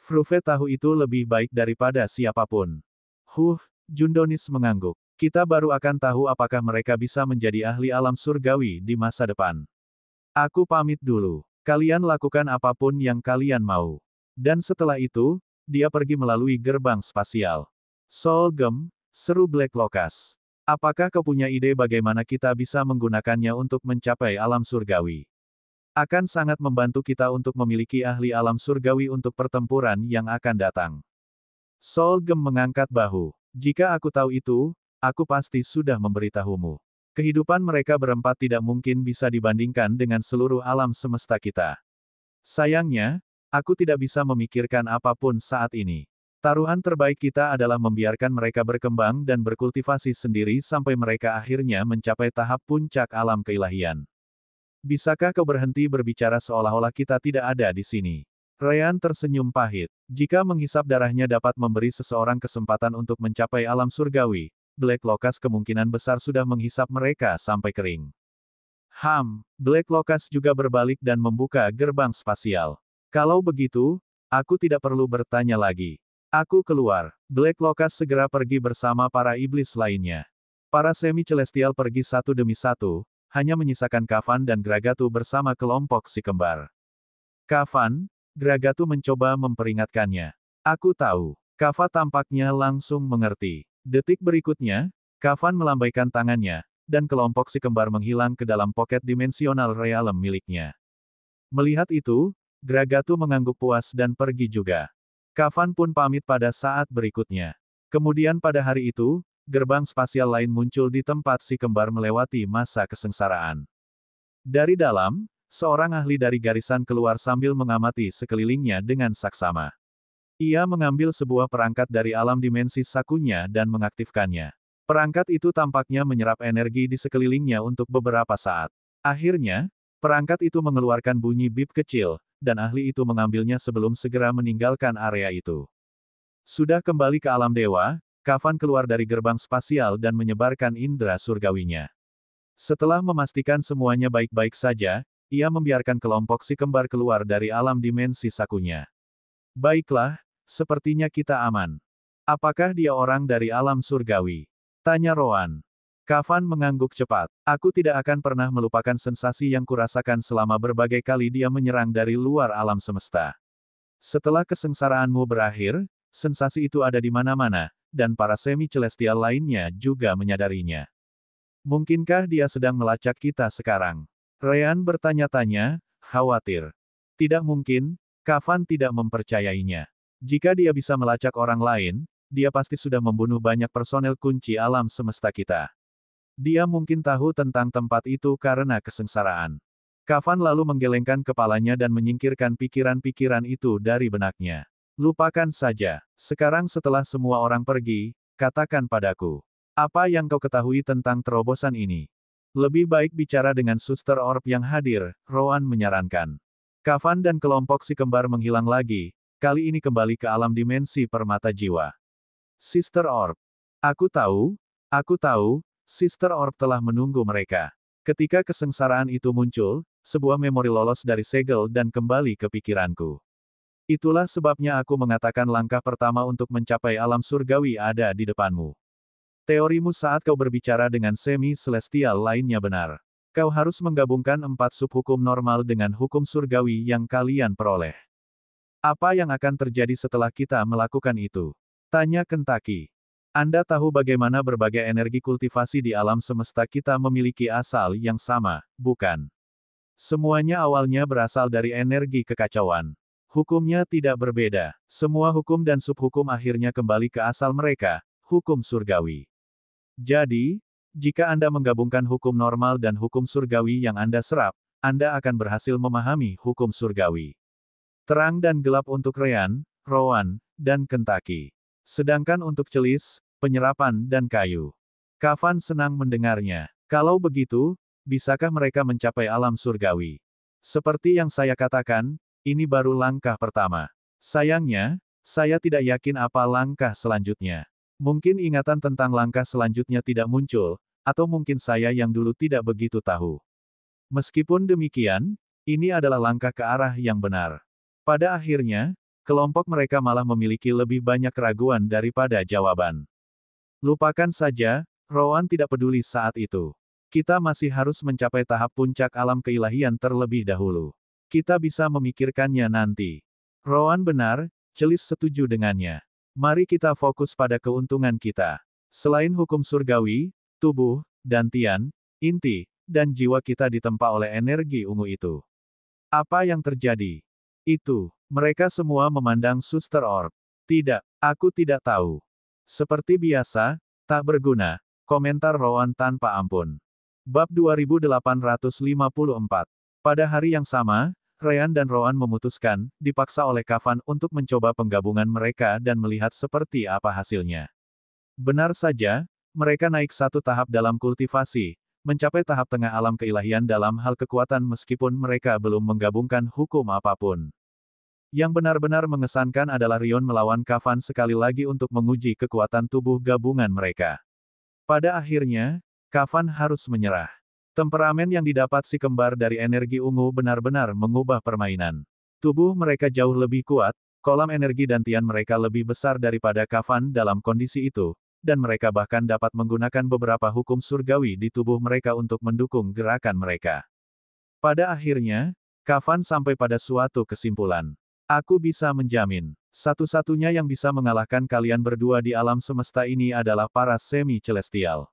Fruve tahu itu lebih baik daripada siapapun. Jundonis mengangguk. Kita baru akan tahu apakah mereka bisa menjadi ahli alam surgawi di masa depan. Aku pamit dulu. Kalian lakukan apapun yang kalian mau. Dan setelah itu, dia pergi melalui gerbang spasial. Solgem, seru Black Locust. Apakah kau punya ide bagaimana kita bisa menggunakannya untuk mencapai alam surgawi? Akan sangat membantu kita untuk memiliki ahli alam surgawi untuk pertempuran yang akan datang. Solgem mengangkat bahu. Jika aku tahu itu, aku pasti sudah memberitahumu. Kehidupan mereka berempat tidak mungkin bisa dibandingkan dengan seluruh alam semesta kita. Sayangnya, aku tidak bisa memikirkan apapun saat ini. Taruhan terbaik kita adalah membiarkan mereka berkembang dan berkultivasi sendiri sampai mereka akhirnya mencapai tahap puncak alam keilahian. Bisakah kau berhenti berbicara seolah-olah kita tidak ada di sini? Ryan tersenyum pahit. Jika menghisap darahnya dapat memberi seseorang kesempatan untuk mencapai alam surgawi, Black Locust kemungkinan besar sudah menghisap mereka sampai kering. Black Locust juga berbalik dan membuka gerbang spasial. Kalau begitu, aku tidak perlu bertanya lagi. Aku keluar. Black Locust segera pergi bersama para iblis lainnya. Para semi-celestial pergi satu demi satu, hanya menyisakan Kavan dan Gragatu bersama kelompok si kembar. Kavan, Gragatu mencoba memperingatkannya. Aku tahu. Kava tampaknya langsung mengerti. Detik berikutnya, Kavan melambaikan tangannya, dan kelompok si kembar menghilang ke dalam pocket dimensional realm miliknya. Melihat itu, Gragatu mengangguk puas dan pergi juga. Kavan pun pamit pada saat berikutnya. Kemudian pada hari itu, gerbang spasial lain muncul di tempat si kembar melewati masa kesengsaraan. Dari dalam, seorang ahli dari garisan keluar sambil mengamati sekelilingnya dengan saksama. Ia mengambil sebuah perangkat dari alam dimensi sakunya dan mengaktifkannya. Perangkat itu tampaknya menyerap energi di sekelilingnya untuk beberapa saat. Akhirnya, perangkat itu mengeluarkan bunyi bip kecil, dan ahli itu mengambilnya sebelum segera meninggalkan area itu. Sudah kembali ke alam dewa, Kavan keluar dari gerbang spasial dan menyebarkan indera surgawinya. Setelah memastikan semuanya baik-baik saja, ia membiarkan kelompok si kembar keluar dari alam dimensi sakunya. Baiklah, sepertinya kita aman. Apakah dia orang dari alam surgawi? Tanya Rowan. Kavan mengangguk cepat. Aku tidak akan pernah melupakan sensasi yang kurasakan selama berbagai kali dia menyerang dari luar alam semesta. Setelah kesengsaraanmu berakhir, sensasi itu ada di mana-mana, dan para semi-celestial lainnya juga menyadarinya. Mungkinkah dia sedang melacak kita sekarang? Ryan bertanya-tanya, khawatir. Tidak mungkin, Kavan tidak mempercayainya. Jika dia bisa melacak orang lain, dia pasti sudah membunuh banyak personel kunci alam semesta kita. Dia mungkin tahu tentang tempat itu karena kesengsaraan. Kavan lalu menggelengkan kepalanya dan menyingkirkan pikiran-pikiran itu dari benaknya. Lupakan saja. Sekarang setelah semua orang pergi, katakan padaku. Apa yang kau ketahui tentang terobosan ini? Lebih baik bicara dengan Suster Orb yang hadir, Rowan menyarankan. Kavan dan kelompok si kembar menghilang lagi, kali ini kembali ke alam dimensi permata jiwa. Sister Orb. Aku tahu, Sister Orb telah menunggu mereka. Ketika kesengsaraan itu muncul, sebuah memori lolos dari segel dan kembali ke pikiranku. Itulah sebabnya aku mengatakan langkah pertama untuk mencapai alam surgawi ada di depanmu. Teorimu saat kau berbicara dengan semi-celestial lainnya benar. Kau harus menggabungkan 4 subhukum normal dengan hukum surgawi yang kalian peroleh. Apa yang akan terjadi setelah kita melakukan itu? Tanya Kentaki. Anda tahu bagaimana berbagai energi kultivasi di alam semesta kita memiliki asal yang sama, bukan? Semuanya awalnya berasal dari energi kekacauan. Hukumnya tidak berbeda. Semua hukum dan subhukum akhirnya kembali ke asal mereka, hukum surgawi. Jadi, jika Anda menggabungkan hukum normal dan hukum surgawi yang Anda serap, Anda akan berhasil memahami hukum surgawi. Terang dan gelap untuk Ryan, Rowan, dan Kentaki. Sedangkan untuk celis, penyerapan dan kayu. Kavan senang mendengarnya. Kalau begitu, bisakah mereka mencapai alam surgawi? Seperti yang saya katakan, ini baru langkah pertama. Sayangnya, saya tidak yakin apa langkah selanjutnya. Mungkin ingatan tentang langkah selanjutnya tidak muncul, atau mungkin saya yang dulu tidak begitu tahu. Meskipun demikian, ini adalah langkah ke arah yang benar. Pada akhirnya, kelompok mereka malah memiliki lebih banyak keraguan daripada jawaban. Lupakan saja, Rowan tidak peduli saat itu. Kita masih harus mencapai tahap puncak alam keilahian terlebih dahulu. Kita bisa memikirkannya nanti. Rowan benar, celis setuju dengannya. Mari kita fokus pada keuntungan kita. Selain hukum surgawi, tubuh, dantian, inti, dan jiwa kita ditempa oleh energi ungu itu. Apa yang terjadi? Mereka semua memandang Suster Orb. Tidak, aku tidak tahu. Seperti biasa, tak berguna, komentar Rowan tanpa ampun. Bab 2854. Pada hari yang sama, Ryan dan Rowan memutuskan, dipaksa oleh Kavan untuk mencoba penggabungan mereka dan melihat seperti apa hasilnya. Benar saja, mereka naik satu tahap dalam kultivasi, mencapai tahap tengah alam keilahian dalam hal kekuatan meskipun mereka belum menggabungkan hukum apapun. Yang benar-benar mengesankan adalah Rion melawan Kavan sekali lagi untuk menguji kekuatan tubuh gabungan mereka. Pada akhirnya, Kavan harus menyerah. Temperamen yang didapat si kembar dari energi ungu benar-benar mengubah permainan. Tubuh mereka jauh lebih kuat, kolam energi dantian mereka lebih besar daripada Kavan dalam kondisi itu, dan mereka bahkan dapat menggunakan beberapa hukum surgawi di tubuh mereka untuk mendukung gerakan mereka. Pada akhirnya, Kavan sampai pada suatu kesimpulan. Aku bisa menjamin, satu-satunya yang bisa mengalahkan kalian berdua di alam semesta ini adalah para semi-celestial.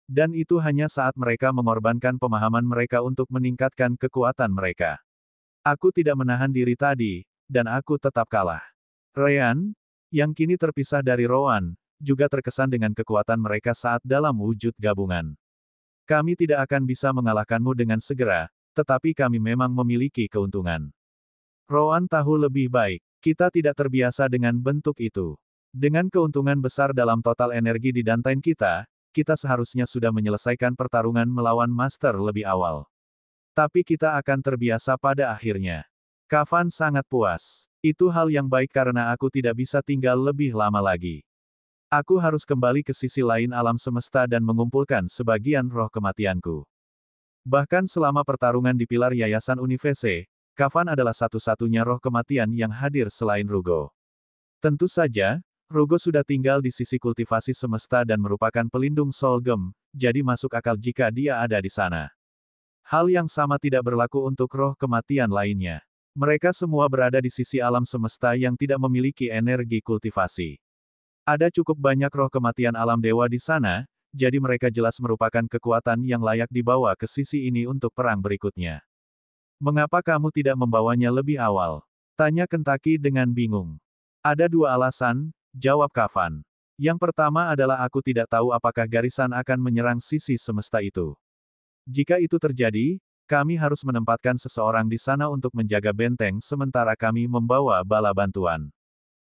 Dan itu hanya saat mereka mengorbankan pemahaman mereka untuk meningkatkan kekuatan mereka. Aku tidak menahan diri tadi, dan aku tetap kalah. Ryan, yang kini terpisah dari Rowan, juga terkesan dengan kekuatan mereka saat dalam wujud gabungan. Kami tidak akan bisa mengalahkanmu dengan segera, tetapi kami memang memiliki keuntungan. Rowan tahu lebih baik, kita tidak terbiasa dengan bentuk itu. Dengan keuntungan besar dalam total energi di dantain kita seharusnya sudah menyelesaikan pertarungan melawan Master lebih awal. Tapi kita akan terbiasa pada akhirnya. Kavan sangat puas. Itu hal yang baik karena aku tidak bisa tinggal lebih lama lagi. Aku harus kembali ke sisi lain alam semesta dan mengumpulkan sebagian roh kematianku. Bahkan selama pertarungan di pilar Yayasan Universe, Kavan adalah satu-satunya roh kematian yang hadir selain Rugo. Tentu saja, Rugo sudah tinggal di sisi kultivasi semesta dan merupakan pelindung Solgem, jadi masuk akal jika dia ada di sana. Hal yang sama tidak berlaku untuk roh kematian lainnya. Mereka semua berada di sisi alam semesta yang tidak memiliki energi kultivasi. Ada cukup banyak roh kematian alam dewa di sana, jadi mereka jelas merupakan kekuatan yang layak dibawa ke sisi ini untuk perang berikutnya. Mengapa kamu tidak membawanya lebih awal? Tanya Kentaki dengan bingung. Ada dua alasan, jawab Kavan. Yang pertama adalah aku tidak tahu apakah garisan akan menyerang sisi semesta itu. Jika itu terjadi, kami harus menempatkan seseorang di sana untuk menjaga benteng sementara kami membawa bala bantuan.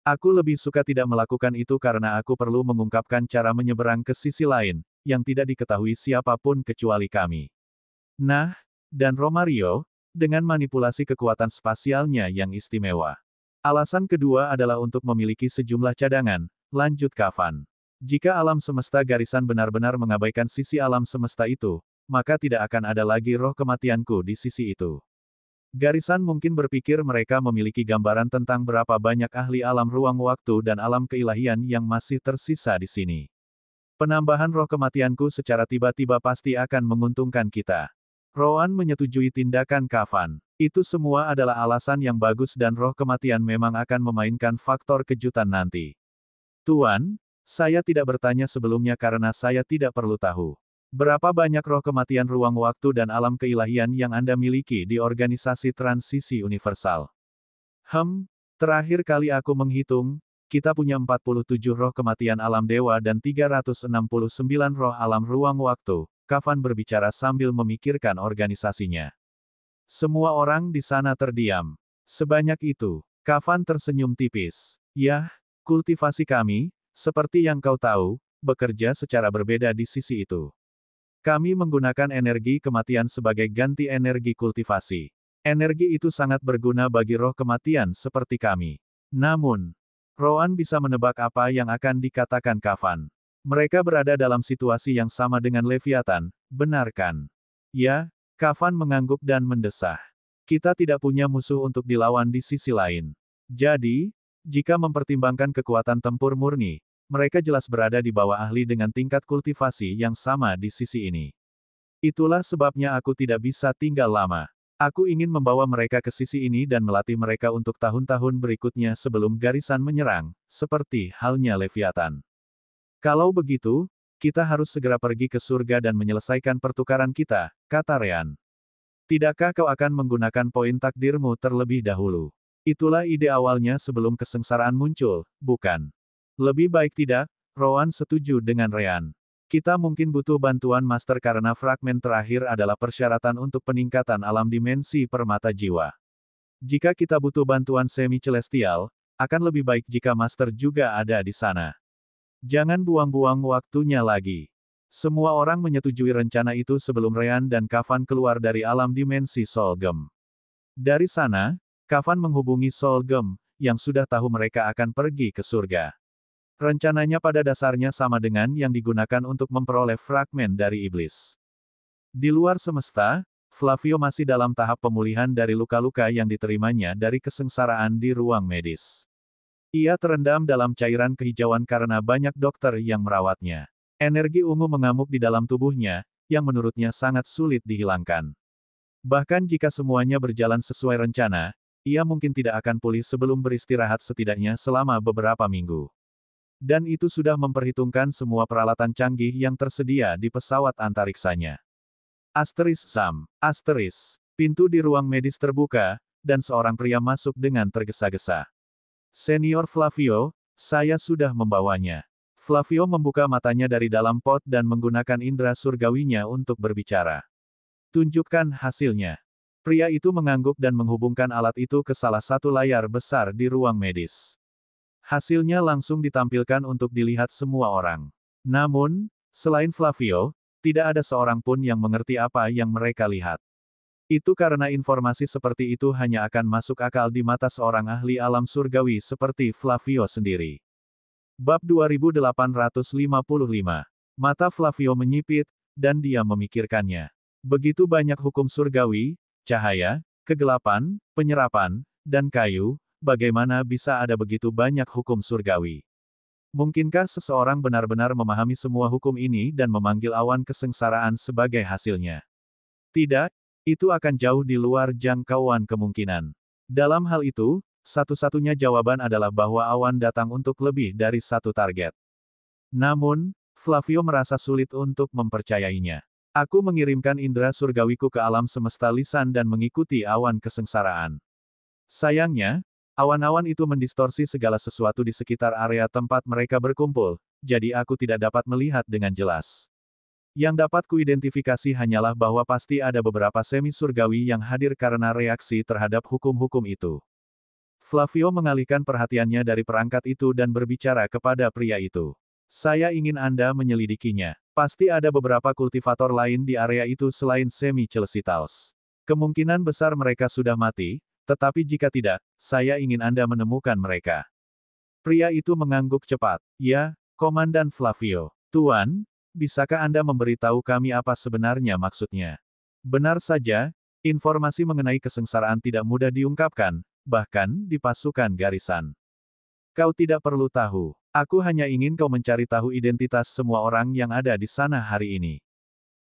Aku lebih suka tidak melakukan itu karena aku perlu mengungkapkan cara menyeberang ke sisi lain, yang tidak diketahui siapapun kecuali kami. Nah, dan Romario, dengan manipulasi kekuatan spasialnya yang istimewa. Alasan kedua adalah untuk memiliki sejumlah cadangan, lanjut Kafan. Jika alam semesta garisan benar-benar mengabaikan sisi alam semesta itu, maka tidak akan ada lagi roh kematianku di sisi itu. Garisan mungkin berpikir mereka memiliki gambaran tentang berapa banyak ahli alam ruang waktu dan alam keilahian yang masih tersisa di sini. Penambahan roh kematianku secara tiba-tiba pasti akan menguntungkan kita. Rowan menyetujui tindakan Kafan. Itu semua adalah alasan yang bagus dan roh kematian memang akan memainkan faktor kejutan nanti. Tuan, saya tidak bertanya sebelumnya karena saya tidak perlu tahu. Berapa banyak roh kematian ruang waktu dan alam keilahian yang Anda miliki di organisasi transisi universal? Terakhir kali aku menghitung, kita punya 47 roh kematian alam dewa dan 369 roh alam ruang waktu, Kafan berbicara sambil memikirkan organisasinya. Semua orang di sana terdiam. Sebanyak itu, Kafan tersenyum tipis. Yah, kultivasi kami, seperti yang kau tahu, bekerja secara berbeda di sisi itu. Kami menggunakan energi kematian sebagai ganti energi kultivasi. Energi itu sangat berguna bagi roh kematian seperti kami. Namun, Rowan bisa menebak apa yang akan dikatakan Kafan. Mereka berada dalam situasi yang sama dengan Leviathan, benar kan? Ya, Kafan mengangguk dan mendesah. Kita tidak punya musuh untuk dilawan di sisi lain. Jadi, jika mempertimbangkan kekuatan tempur murni, mereka jelas berada di bawah ahli dengan tingkat kultivasi yang sama di sisi ini. Itulah sebabnya aku tidak bisa tinggal lama. Aku ingin membawa mereka ke sisi ini dan melatih mereka untuk tahun-tahun berikutnya sebelum garisan menyerang, seperti halnya Leviathan. Kalau begitu, kita harus segera pergi ke surga dan menyelesaikan pertukaran kita, kata Ryan. Tidakkah kau akan menggunakan poin takdirmu terlebih dahulu? Itulah ide awalnya sebelum kesengsaraan muncul, bukan? Lebih baik tidak, Rowan setuju dengan Ryan. Kita mungkin butuh bantuan Master karena fragmen terakhir adalah persyaratan untuk peningkatan alam dimensi permata jiwa. Jika kita butuh bantuan semi-celestial, akan lebih baik jika Master juga ada di sana. Jangan buang-buang waktunya lagi. Semua orang menyetujui rencana itu sebelum Ryan dan Kafan keluar dari alam dimensi Solgem. Dari sana, Kafan menghubungi Solgem, yang sudah tahu mereka akan pergi ke surga. Rencananya pada dasarnya sama dengan yang digunakan untuk memperoleh fragmen dari iblis. Di luar semesta, Flavio masih dalam tahap pemulihan dari luka-luka yang diterimanya dari kesengsaraan di ruang medis. Ia terendam dalam cairan kehijauan karena banyak dokter yang merawatnya. Energi ungu mengamuk di dalam tubuhnya, yang menurutnya sangat sulit dihilangkan. Bahkan jika semuanya berjalan sesuai rencana, ia mungkin tidak akan pulih sebelum beristirahat setidaknya selama beberapa minggu. Dan itu sudah memperhitungkan semua peralatan canggih yang tersedia di pesawat antariksanya. Pintu di ruang medis terbuka, dan seorang pria masuk dengan tergesa-gesa. Senior Flavio, saya sudah membawanya. Flavio membuka matanya dari dalam pot dan menggunakan indera surgawinya untuk berbicara. Tunjukkan hasilnya. Pria itu mengangguk dan menghubungkan alat itu ke salah satu layar besar di ruang medis. Hasilnya langsung ditampilkan untuk dilihat semua orang. Namun, selain Flavio, tidak ada seorang pun yang mengerti apa yang mereka lihat. Itu karena informasi seperti itu hanya akan masuk akal di mata seorang ahli alam surgawi seperti Flavio sendiri. Bab 2855. Mata Flavio menyipit, dan dia memikirkannya. Begitu banyak hukum surgawi, cahaya, kegelapan, penyerapan, dan kayu, bagaimana bisa ada begitu banyak hukum surgawi? Mungkinkah seseorang benar-benar memahami semua hukum ini dan memanggil awan kesengsaraan sebagai hasilnya? Tidak, itu akan jauh di luar jangkauan kemungkinan. Dalam hal itu, satu-satunya jawaban adalah bahwa awan datang untuk lebih dari satu target. Namun, Flavio merasa sulit untuk mempercayainya. Aku mengirimkan indera surgawiku ke alam semesta lisan dan mengikuti awan kesengsaraan. Sayangnya, awan-awan itu mendistorsi segala sesuatu di sekitar area tempat mereka berkumpul, jadi aku tidak dapat melihat dengan jelas. Yang dapat kuidentifikasi hanyalah bahwa pasti ada beberapa semi-surgawi yang hadir karena reaksi terhadap hukum-hukum itu. Flavio mengalihkan perhatiannya dari perangkat itu dan berbicara kepada pria itu. Saya ingin Anda menyelidikinya. Pasti ada beberapa kultivator lain di area itu selain semi-celestials. Kemungkinan besar mereka sudah mati, Tetapi jika tidak, saya ingin Anda menemukan mereka. Pria itu mengangguk cepat. Ya, Komandan Flavio. Tuan, bisakah Anda memberitahu kami apa sebenarnya maksudnya? Benar saja, informasi mengenai kesengsaraan tidak mudah diungkapkan, bahkan di pasukan garisan. Kau tidak perlu tahu. Aku hanya ingin kau mencari tahu identitas semua orang yang ada di sana hari ini.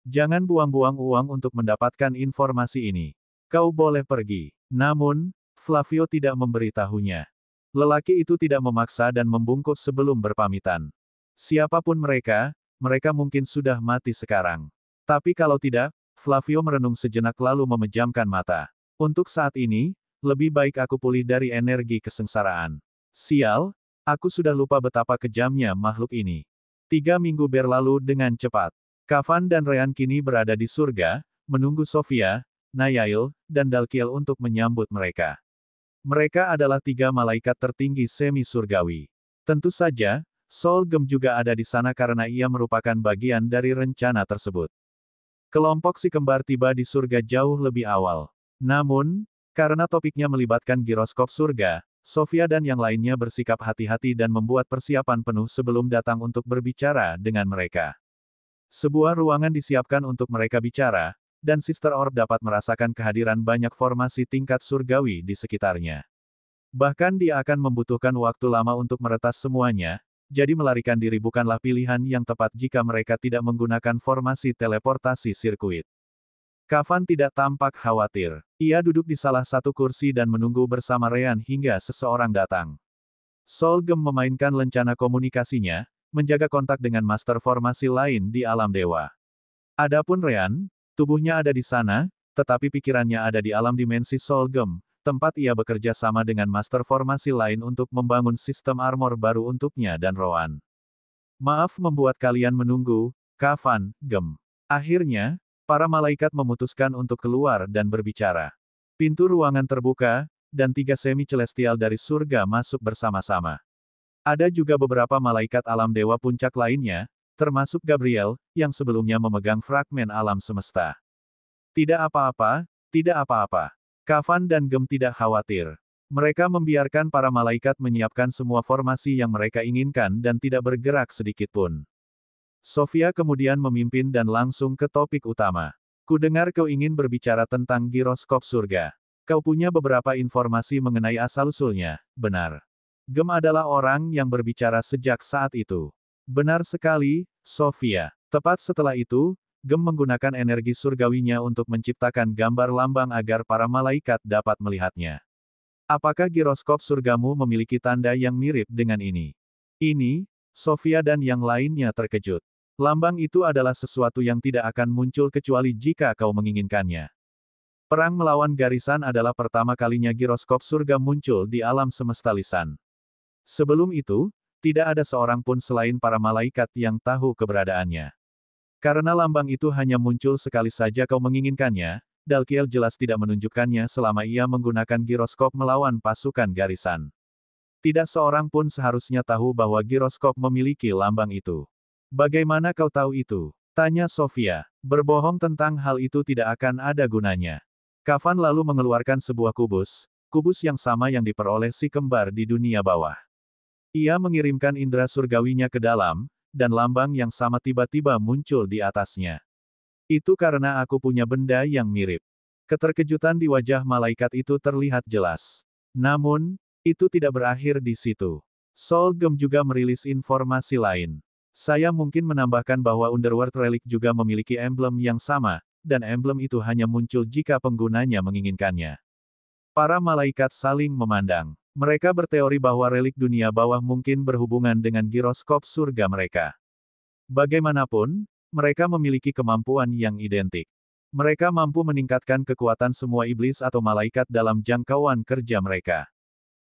Jangan buang-buang uang untuk mendapatkan informasi ini. Kau boleh pergi. Namun, Flavio tidak memberitahunya. Lelaki itu tidak memaksa dan membungkuk sebelum berpamitan. Siapapun mereka, mereka mungkin sudah mati sekarang. Tapi kalau tidak, Flavio merenung sejenak lalu memejamkan mata. Untuk saat ini, lebih baik aku pulih dari energi kesengsaraan. Sial, aku sudah lupa betapa kejamnya makhluk ini. 3 minggu berlalu dengan cepat. Kavan dan Ryan kini berada di surga, menunggu Sofia, Nayail, dan Dalkiel untuk menyambut mereka. Mereka adalah 3 malaikat tertinggi semi-surgawi. Tentu saja, Solgem juga ada di sana karena ia merupakan bagian dari rencana tersebut. Kelompok si kembar tiba di surga jauh lebih awal. Namun, karena topiknya melibatkan giroskop surga, Sofia dan yang lainnya bersikap hati-hati dan membuat persiapan penuh sebelum datang untuk berbicara dengan mereka. Sebuah ruangan disiapkan untuk mereka bicara, dan Sister Orb dapat merasakan kehadiran banyak formasi tingkat surgawi di sekitarnya. Bahkan dia akan membutuhkan waktu lama untuk meretas semuanya, jadi melarikan diri bukanlah pilihan yang tepat jika mereka tidak menggunakan formasi teleportasi sirkuit. Kavan tidak tampak khawatir. Ia duduk di salah satu kursi dan menunggu bersama Ryan hingga seseorang datang. Solgem memainkan lencana komunikasinya, menjaga kontak dengan master formasi lain di alam dewa. Adapun Ryan, tubuhnya ada di sana, tetapi pikirannya ada di alam dimensi Solgem, tempat ia bekerja sama dengan master formasi lain untuk membangun sistem armor baru untuknya dan Rowan. Maaf membuat kalian menunggu, Kavan, Gem. Akhirnya, para malaikat memutuskan untuk keluar dan berbicara. Pintu ruangan terbuka, dan 3 semi-celestial dari surga masuk bersama-sama. Ada juga beberapa malaikat alam dewa puncak lainnya, termasuk Gabriel, yang sebelumnya memegang fragmen alam semesta. Tidak apa-apa, tidak apa-apa. Kavan dan Gem tidak khawatir. Mereka membiarkan para malaikat menyiapkan semua formasi yang mereka inginkan dan tidak bergerak sedikitpun. Sofia kemudian memimpin dan langsung ke topik utama. Kudengar kau ingin berbicara tentang giroskop surga. Kau punya beberapa informasi mengenai asal-usulnya, benar? Gem adalah orang yang berbicara sejak saat itu. Benar sekali, Sofia. Tepat setelah itu, Gem menggunakan energi surgawinya untuk menciptakan gambar lambang agar para malaikat dapat melihatnya. Apakah giroskop surgamu memiliki tanda yang mirip dengan ini? Ini, Sofia dan yang lainnya terkejut. Lambang itu adalah sesuatu yang tidak akan muncul kecuali jika kau menginginkannya. Perang melawan garisan adalah pertama kalinya giroskop surga muncul di alam semesta lisan. Sebelum itu, tidak ada seorang pun selain para malaikat yang tahu keberadaannya. Karena lambang itu hanya muncul sekali saja kau menginginkannya, Dalkiel jelas tidak menunjukkannya selama ia menggunakan giroskop melawan pasukan garisan. Tidak seorang pun seharusnya tahu bahwa giroskop memiliki lambang itu. Bagaimana kau tahu itu? Tanya Sofia. Berbohong tentang hal itu tidak akan ada gunanya. Kavan lalu mengeluarkan sebuah kubus yang sama yang diperoleh si kembar di dunia bawah. Ia mengirimkan indera surgawinya ke dalam, dan lambang yang sama tiba-tiba muncul di atasnya. Itu karena aku punya benda yang mirip. Keterkejutan di wajah malaikat itu terlihat jelas. Namun, itu tidak berakhir di situ. Solgem juga merilis informasi lain. Saya mungkin menambahkan bahwa Underworld Relic juga memiliki emblem yang sama, dan emblem itu hanya muncul jika penggunanya menginginkannya. Para malaikat saling memandang. Mereka berteori bahwa relik dunia bawah mungkin berhubungan dengan giroskop surga mereka. Bagaimanapun, mereka memiliki kemampuan yang identik. Mereka mampu meningkatkan kekuatan semua iblis atau malaikat dalam jangkauan kerja mereka.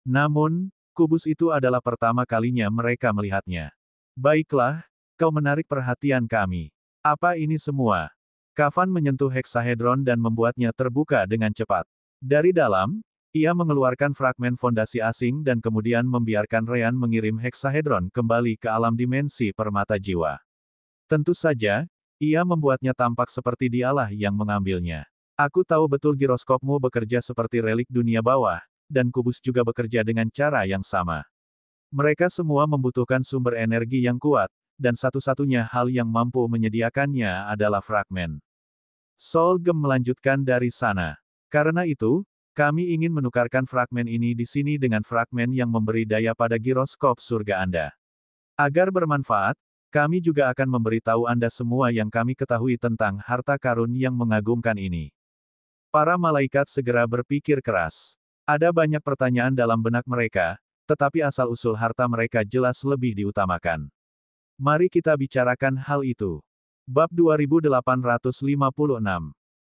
Namun, kubus itu adalah pertama kalinya mereka melihatnya. Baiklah, kau menarik perhatian kami. Apa ini semua? Kavan menyentuh heksahedron dan membuatnya terbuka dengan cepat. Dari dalam, ia mengeluarkan fragmen fondasi asing dan kemudian membiarkan Ryan mengirim heksahedron kembali ke alam dimensi permata jiwa. Tentu saja, ia membuatnya tampak seperti dialah yang mengambilnya. Aku tahu betul giroskopmu bekerja seperti relik dunia bawah, dan kubus juga bekerja dengan cara yang sama. Mereka semua membutuhkan sumber energi yang kuat, dan satu-satunya hal yang mampu menyediakannya adalah fragmen. Solgem melanjutkan dari sana. Karena itu, kami ingin menukarkan fragmen ini di sini dengan fragmen yang memberi daya pada giroskop surga Anda. Agar bermanfaat, kami juga akan memberitahu Anda semua yang kami ketahui tentang harta karun yang mengagumkan ini. Para malaikat segera berpikir keras. Ada banyak pertanyaan dalam benak mereka, tetapi asal-usul harta mereka jelas lebih diutamakan. Mari kita bicarakan hal itu. Bab 2856.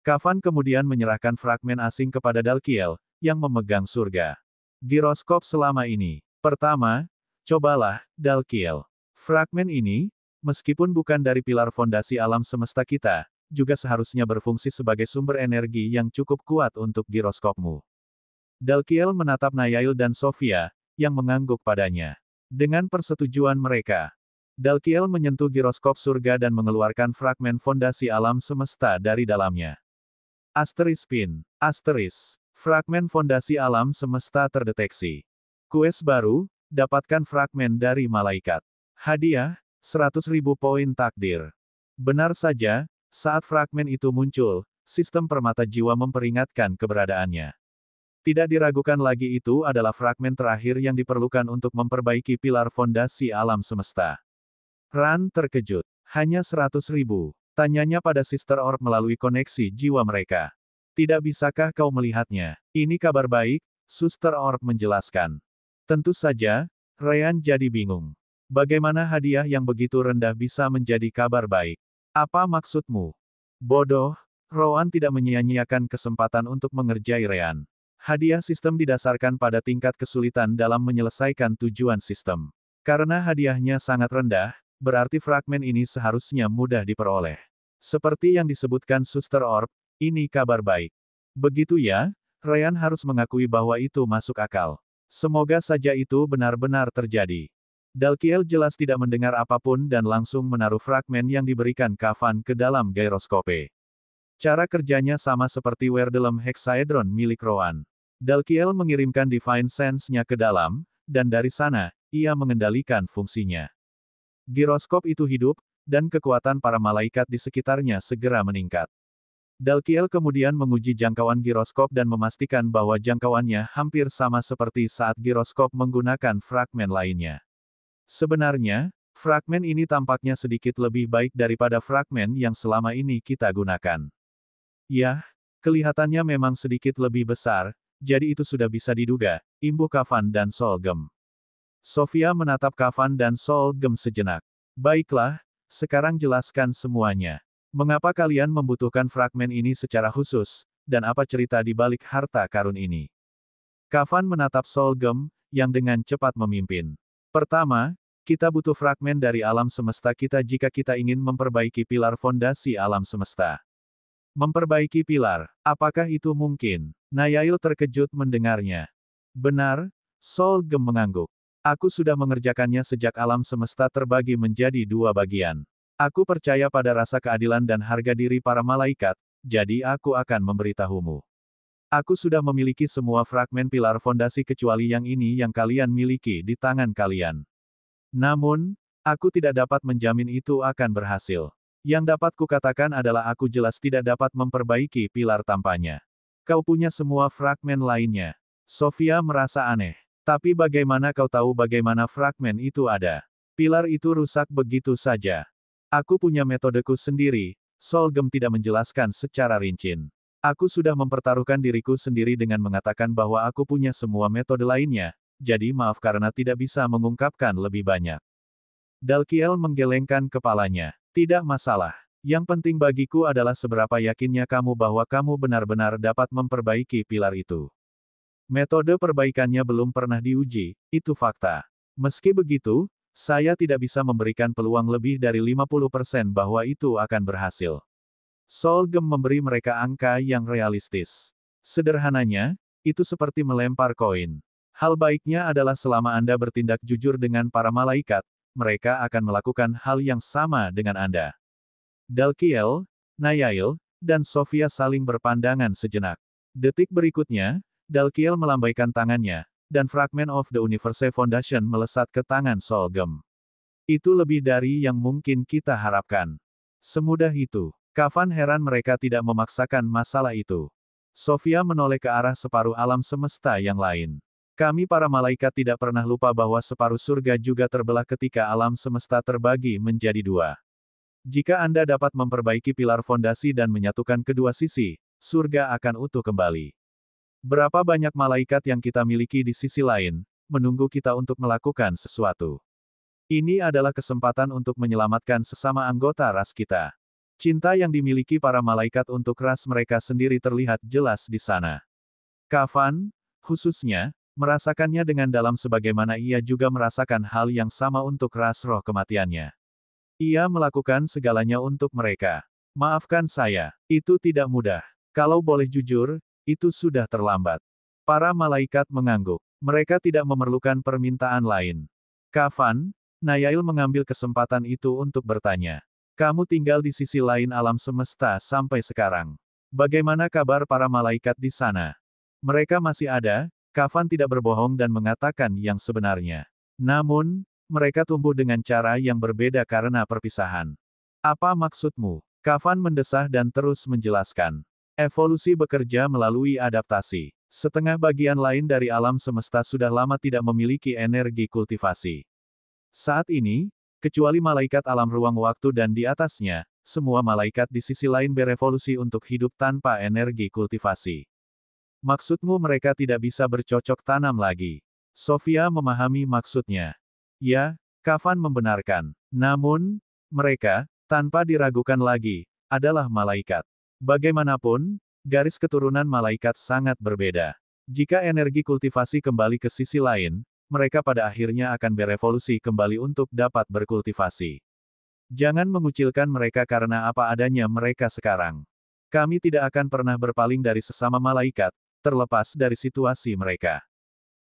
Kafan kemudian menyerahkan fragmen asing kepada Dalkiel, yang memegang surga. Giroskop selama ini. Pertama, cobalah, Dalkiel. Fragmen ini, meskipun bukan dari pilar fondasi alam semesta kita, juga seharusnya berfungsi sebagai sumber energi yang cukup kuat untuk giroskopmu. Dalkiel menatap Nayail dan Sofia, yang mengangguk padanya. Dengan persetujuan mereka, Dalkiel menyentuh giroskop surga dan mengeluarkan fragmen fondasi alam semesta dari dalamnya. Asteris pin. Asteris. Fragmen fondasi alam semesta terdeteksi. Kues baru, dapatkan fragmen dari malaikat. Hadiah, 100.000 poin takdir. Benar saja, saat fragmen itu muncul, sistem permata jiwa memperingatkan keberadaannya. Tidak diragukan lagi itu adalah fragmen terakhir yang diperlukan untuk memperbaiki pilar fondasi alam semesta. Ran terkejut. Hanya 100.000. Tanyanya pada Sister Orb melalui koneksi jiwa mereka. Tidak bisakah kau melihatnya? Ini kabar baik, Suster Orb menjelaskan. Tentu saja, Ryan jadi bingung. Bagaimana hadiah yang begitu rendah bisa menjadi kabar baik? Apa maksudmu? Bodoh, Rowan tidak menyia-nyiakan kesempatan untuk mengerjai Ryan. Hadiah sistem didasarkan pada tingkat kesulitan dalam menyelesaikan tujuan sistem. Karena hadiahnya sangat rendah, berarti fragmen ini seharusnya mudah diperoleh. Seperti yang disebutkan Suster Orb, ini kabar baik. Begitu ya, Ryan harus mengakui bahwa itu masuk akal. Semoga saja itu benar-benar terjadi. Dalkiel jelas tidak mendengar apapun dan langsung menaruh fragmen yang diberikan Kafan ke dalam gairoskope. Cara kerjanya sama seperti Werdelem Hexaedron milik Rowan. Dalkiel mengirimkan Divine Sense-nya ke dalam, dan dari sana, ia mengendalikan fungsinya. Giroskop itu hidup, dan kekuatan para malaikat di sekitarnya segera meningkat. Dalkiel kemudian menguji jangkauan giroskop dan memastikan bahwa jangkauannya hampir sama seperti saat giroskop menggunakan fragmen lainnya. Sebenarnya, fragmen ini tampaknya sedikit lebih baik daripada fragmen yang selama ini kita gunakan. Yah, kelihatannya memang sedikit lebih besar, jadi itu sudah bisa diduga, imbuh Kafan dan Solgem. Sofia menatap Kafan dan Solgem sejenak. Baiklah, sekarang jelaskan semuanya. Mengapa kalian membutuhkan fragmen ini secara khusus, dan apa cerita di balik harta karun ini? Kafan menatap Solgem, yang dengan cepat memimpin. Pertama, kita butuh fragmen dari alam semesta kita jika kita ingin memperbaiki pilar fondasi alam semesta. Memperbaiki pilar, apakah itu mungkin? Nayail terkejut mendengarnya. Benar, Solgem mengangguk. Aku sudah mengerjakannya sejak alam semesta terbagi menjadi dua bagian. Aku percaya pada rasa keadilan dan harga diri para malaikat, jadi aku akan memberitahumu. Aku sudah memiliki semua fragmen pilar fondasi kecuali yang ini yang kalian miliki di tangan kalian. Namun, aku tidak dapat menjamin itu akan berhasil. Yang dapat kukatakan adalah aku jelas tidak dapat memperbaiki pilar tampanya. Kau punya semua fragmen lainnya. Sofia merasa aneh. Tapi bagaimana kau tahu bagaimana fragmen itu ada? Pilar itu rusak begitu saja. Aku punya metodeku sendiri, Solgem tidak menjelaskan secara rinci. Aku sudah mempertaruhkan diriku sendiri dengan mengatakan bahwa aku punya semua metode lainnya, jadi maaf karena tidak bisa mengungkapkan lebih banyak. Dalkiel menggelengkan kepalanya. Tidak masalah. Yang penting bagiku adalah seberapa yakinnya kamu bahwa kamu benar-benar dapat memperbaiki pilar itu. Metode perbaikannya belum pernah diuji, itu fakta. Meski begitu, saya tidak bisa memberikan peluang lebih dari 50% bahwa itu akan berhasil. Solgem memberi mereka angka yang realistis. Sederhananya, itu seperti melempar koin. Hal baiknya adalah selama Anda bertindak jujur dengan para malaikat, mereka akan melakukan hal yang sama dengan Anda. Dalkiel, Nayail, dan Sofia saling berpandangan sejenak. Detik berikutnya, Dalkiel melambaikan tangannya, dan fragmen of the Universe Foundation melesat ke tangan Solgem. Itu lebih dari yang mungkin kita harapkan. Semudah itu. Kavan heran mereka tidak memaksakan masalah itu. Sofia menoleh ke arah separuh alam semesta yang lain. Kami para malaikat tidak pernah lupa bahwa separuh surga juga terbelah ketika alam semesta terbagi menjadi dua. Jika Anda dapat memperbaiki pilar fondasi dan menyatukan kedua sisi, surga akan utuh kembali. Berapa banyak malaikat yang kita miliki di sisi lain, menunggu kita untuk melakukan sesuatu. Ini adalah kesempatan untuk menyelamatkan sesama anggota ras kita. Cinta yang dimiliki para malaikat untuk ras mereka sendiri terlihat jelas di sana. Kavan, khususnya, merasakannya dengan dalam sebagaimana ia juga merasakan hal yang sama untuk ras roh kematiannya. Ia melakukan segalanya untuk mereka. Maafkan saya, itu tidak mudah. Kalau boleh jujur, itu sudah terlambat. Para malaikat mengangguk. Mereka tidak memerlukan permintaan lain. Kavan, Nayail mengambil kesempatan itu untuk bertanya. Kamu tinggal di sisi lain alam semesta sampai sekarang. Bagaimana kabar para malaikat di sana? Mereka masih ada, Kavan tidak berbohong dan mengatakan yang sebenarnya. Namun, mereka tumbuh dengan cara yang berbeda karena perpisahan. Apa maksudmu? Kavan mendesah dan terus menjelaskan. Evolusi bekerja melalui adaptasi. Setengah bagian lain dari alam semesta sudah lama tidak memiliki energi kultivasi. Saat ini, kecuali malaikat alam ruang waktu dan di atasnya, semua malaikat di sisi lain berevolusi untuk hidup tanpa energi kultivasi. Maksudmu mereka tidak bisa bercocok tanam lagi? Sofia memahami maksudnya. Ya, Kavan membenarkan. Namun, mereka, tanpa diragukan lagi, adalah malaikat. Bagaimanapun, garis keturunan malaikat sangat berbeda. Jika energi kultivasi kembali ke sisi lain, mereka pada akhirnya akan berevolusi kembali untuk dapat berkultivasi. Jangan mengucilkan mereka karena apa adanya mereka sekarang. Kami tidak akan pernah berpaling dari sesama malaikat, terlepas dari situasi mereka.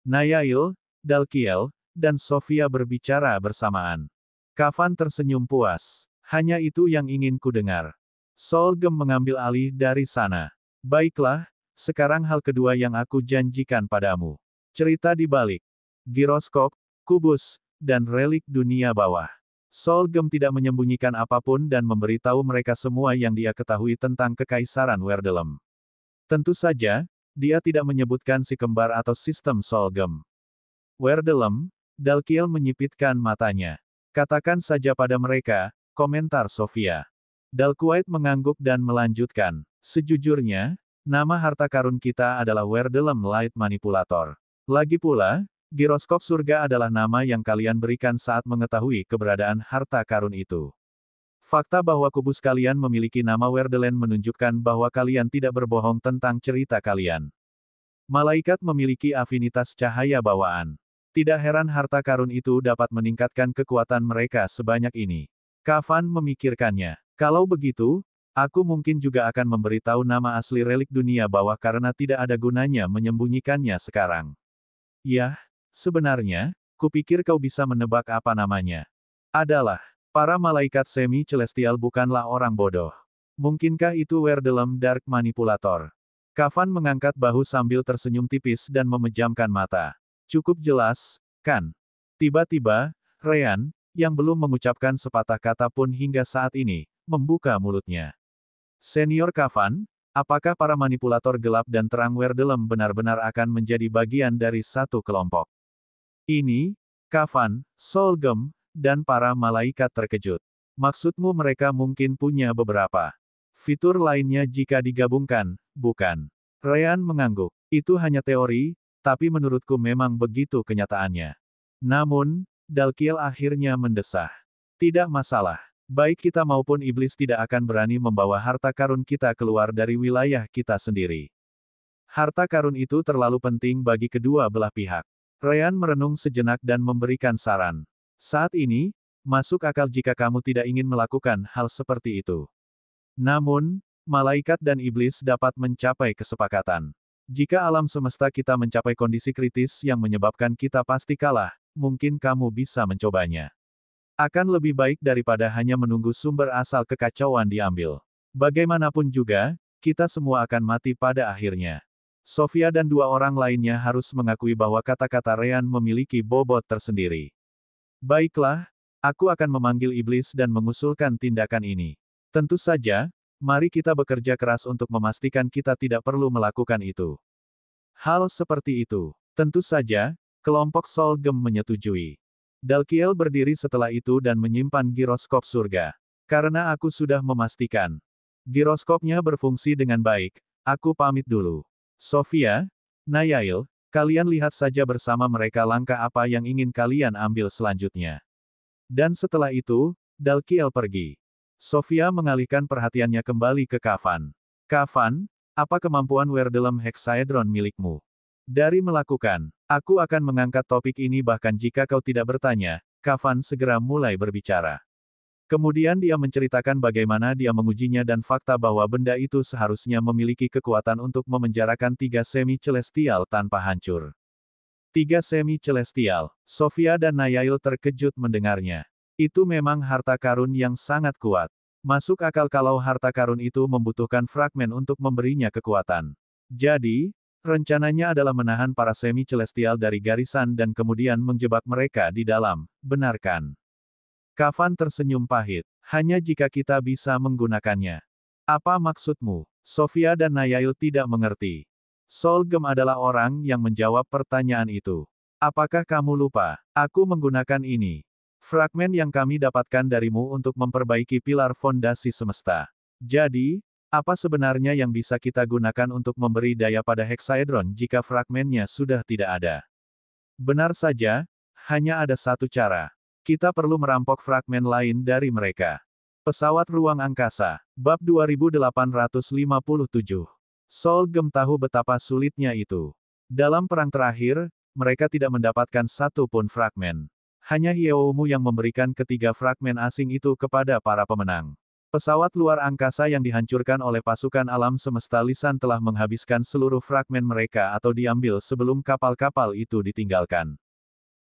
Nayail, Dalkiel, dan Sofia berbicara bersamaan. Kavan tersenyum puas. Hanya itu yang ingin ku dengar. Solgem mengambil alih dari sana. Baiklah, sekarang hal kedua yang aku janjikan padamu. Cerita di balik giroskop, kubus, dan relik dunia bawah. Solgem tidak menyembunyikan apapun dan memberitahu mereka semua yang dia ketahui tentang kekaisaran Werdelem. Tentu saja, dia tidak menyebutkan si kembar atau sistem Solgem. Werdelem, Dalkiel menyipitkan matanya. Katakan saja pada mereka, komentar Sofia. Dalkuait mengangguk dan melanjutkan. Sejujurnya, nama harta karun kita adalah Werdelem Light Manipulator. Lagi pula, giroskop surga adalah nama yang kalian berikan saat mengetahui keberadaan harta karun itu. Fakta bahwa kubus kalian memiliki nama Werdelem menunjukkan bahwa kalian tidak berbohong tentang cerita kalian. Malaikat memiliki afinitas cahaya bawaan. Tidak heran harta karun itu dapat meningkatkan kekuatan mereka sebanyak ini. Kavan memikirkannya. Kalau begitu, aku mungkin juga akan memberitahu nama asli relik dunia bawah karena tidak ada gunanya menyembunyikannya sekarang. Yah, sebenarnya, kupikir kau bisa menebak apa namanya. Adalah, para malaikat semi-celestial bukanlah orang bodoh. Mungkinkah itu Werdelem Dark Manipulator? Kavan mengangkat bahu sambil tersenyum tipis dan memejamkan mata. Cukup jelas, kan? Tiba-tiba, Ryan, yang belum mengucapkan sepatah kata pun hingga saat ini, membuka mulutnya. Senior Kavan, apakah para manipulator gelap dan terang Werdelem benar-benar akan menjadi bagian dari satu kelompok? Ini, Kavan, Solgem, dan para malaikat terkejut. Maksudmu mereka mungkin punya beberapa fitur lainnya jika digabungkan, bukan? Ryan mengangguk. Itu hanya teori, tapi menurutku memang begitu kenyataannya. Namun, Dalkiel akhirnya mendesah. Tidak masalah. Baik kita maupun iblis tidak akan berani membawa harta karun kita keluar dari wilayah kita sendiri. Harta karun itu terlalu penting bagi kedua belah pihak. Ryan merenung sejenak dan memberikan saran. Saat ini, masuk akal jika kamu tidak ingin melakukan hal seperti itu. Namun, malaikat dan iblis dapat mencapai kesepakatan. Jika alam semesta kita mencapai kondisi kritis yang menyebabkan kita pasti kalah, mungkin kamu bisa mencobanya. Akan lebih baik daripada hanya menunggu sumber asal kekacauan diambil. Bagaimanapun juga, kita semua akan mati pada akhirnya. Sofia dan dua orang lainnya harus mengakui bahwa kata-kata Ryan memiliki bobot tersendiri. Baiklah, aku akan memanggil iblis dan mengusulkan tindakan ini. Tentu saja, mari kita bekerja keras untuk memastikan kita tidak perlu melakukan itu. Hal seperti itu. Tentu saja, kelompok Solgem menyetujui. Dalkiel berdiri setelah itu dan menyimpan giroskop surga. Karena aku sudah memastikan giroskopnya berfungsi dengan baik, aku pamit dulu. Sofia, Nayail, kalian lihat saja bersama mereka langkah apa yang ingin kalian ambil selanjutnya. Dan setelah itu, Dalkiel pergi. Sofia mengalihkan perhatiannya kembali ke Kafan. Kafan, apa kemampuan Werdelem Hexaedron milikmu? Dari melakukan, aku akan mengangkat topik ini bahkan jika kau tidak bertanya, Kafan segera mulai berbicara. Kemudian dia menceritakan bagaimana dia mengujinya dan fakta bahwa benda itu seharusnya memiliki kekuatan untuk memenjarakan 3 semi-celestial tanpa hancur. 3 semi-celestial. Sofia dan Nayail terkejut mendengarnya. Itu memang harta karun yang sangat kuat. Masuk akal kalau harta karun itu membutuhkan fragmen untuk memberinya kekuatan. Jadi, rencananya adalah menahan para semi-celestial dari garisan dan kemudian menjebak mereka di dalam, benar kan? Kafan tersenyum pahit. Hanya jika kita bisa menggunakannya. Apa maksudmu? Sofia dan Nayail tidak mengerti. Solgem adalah orang yang menjawab pertanyaan itu. Apakah kamu lupa? Aku menggunakan ini. Fragmen yang kami dapatkan darimu untuk memperbaiki pilar fondasi semesta. Jadi, apa sebenarnya yang bisa kita gunakan untuk memberi daya pada hexaedron jika fragmennya sudah tidak ada? Benar saja, hanya ada satu cara. Kita perlu merampok fragmen lain dari mereka. Pesawat ruang angkasa, bab 2857. Solgem tahu betapa sulitnya itu. Dalam perang terakhir, mereka tidak mendapatkan satu pun fragmen. Hanya Hyeoumu yang memberikan ketiga fragmen asing itu kepada para pemenang. Pesawat luar angkasa yang dihancurkan oleh pasukan alam semesta lisan telah menghabiskan seluruh fragmen mereka atau diambil sebelum kapal-kapal itu ditinggalkan.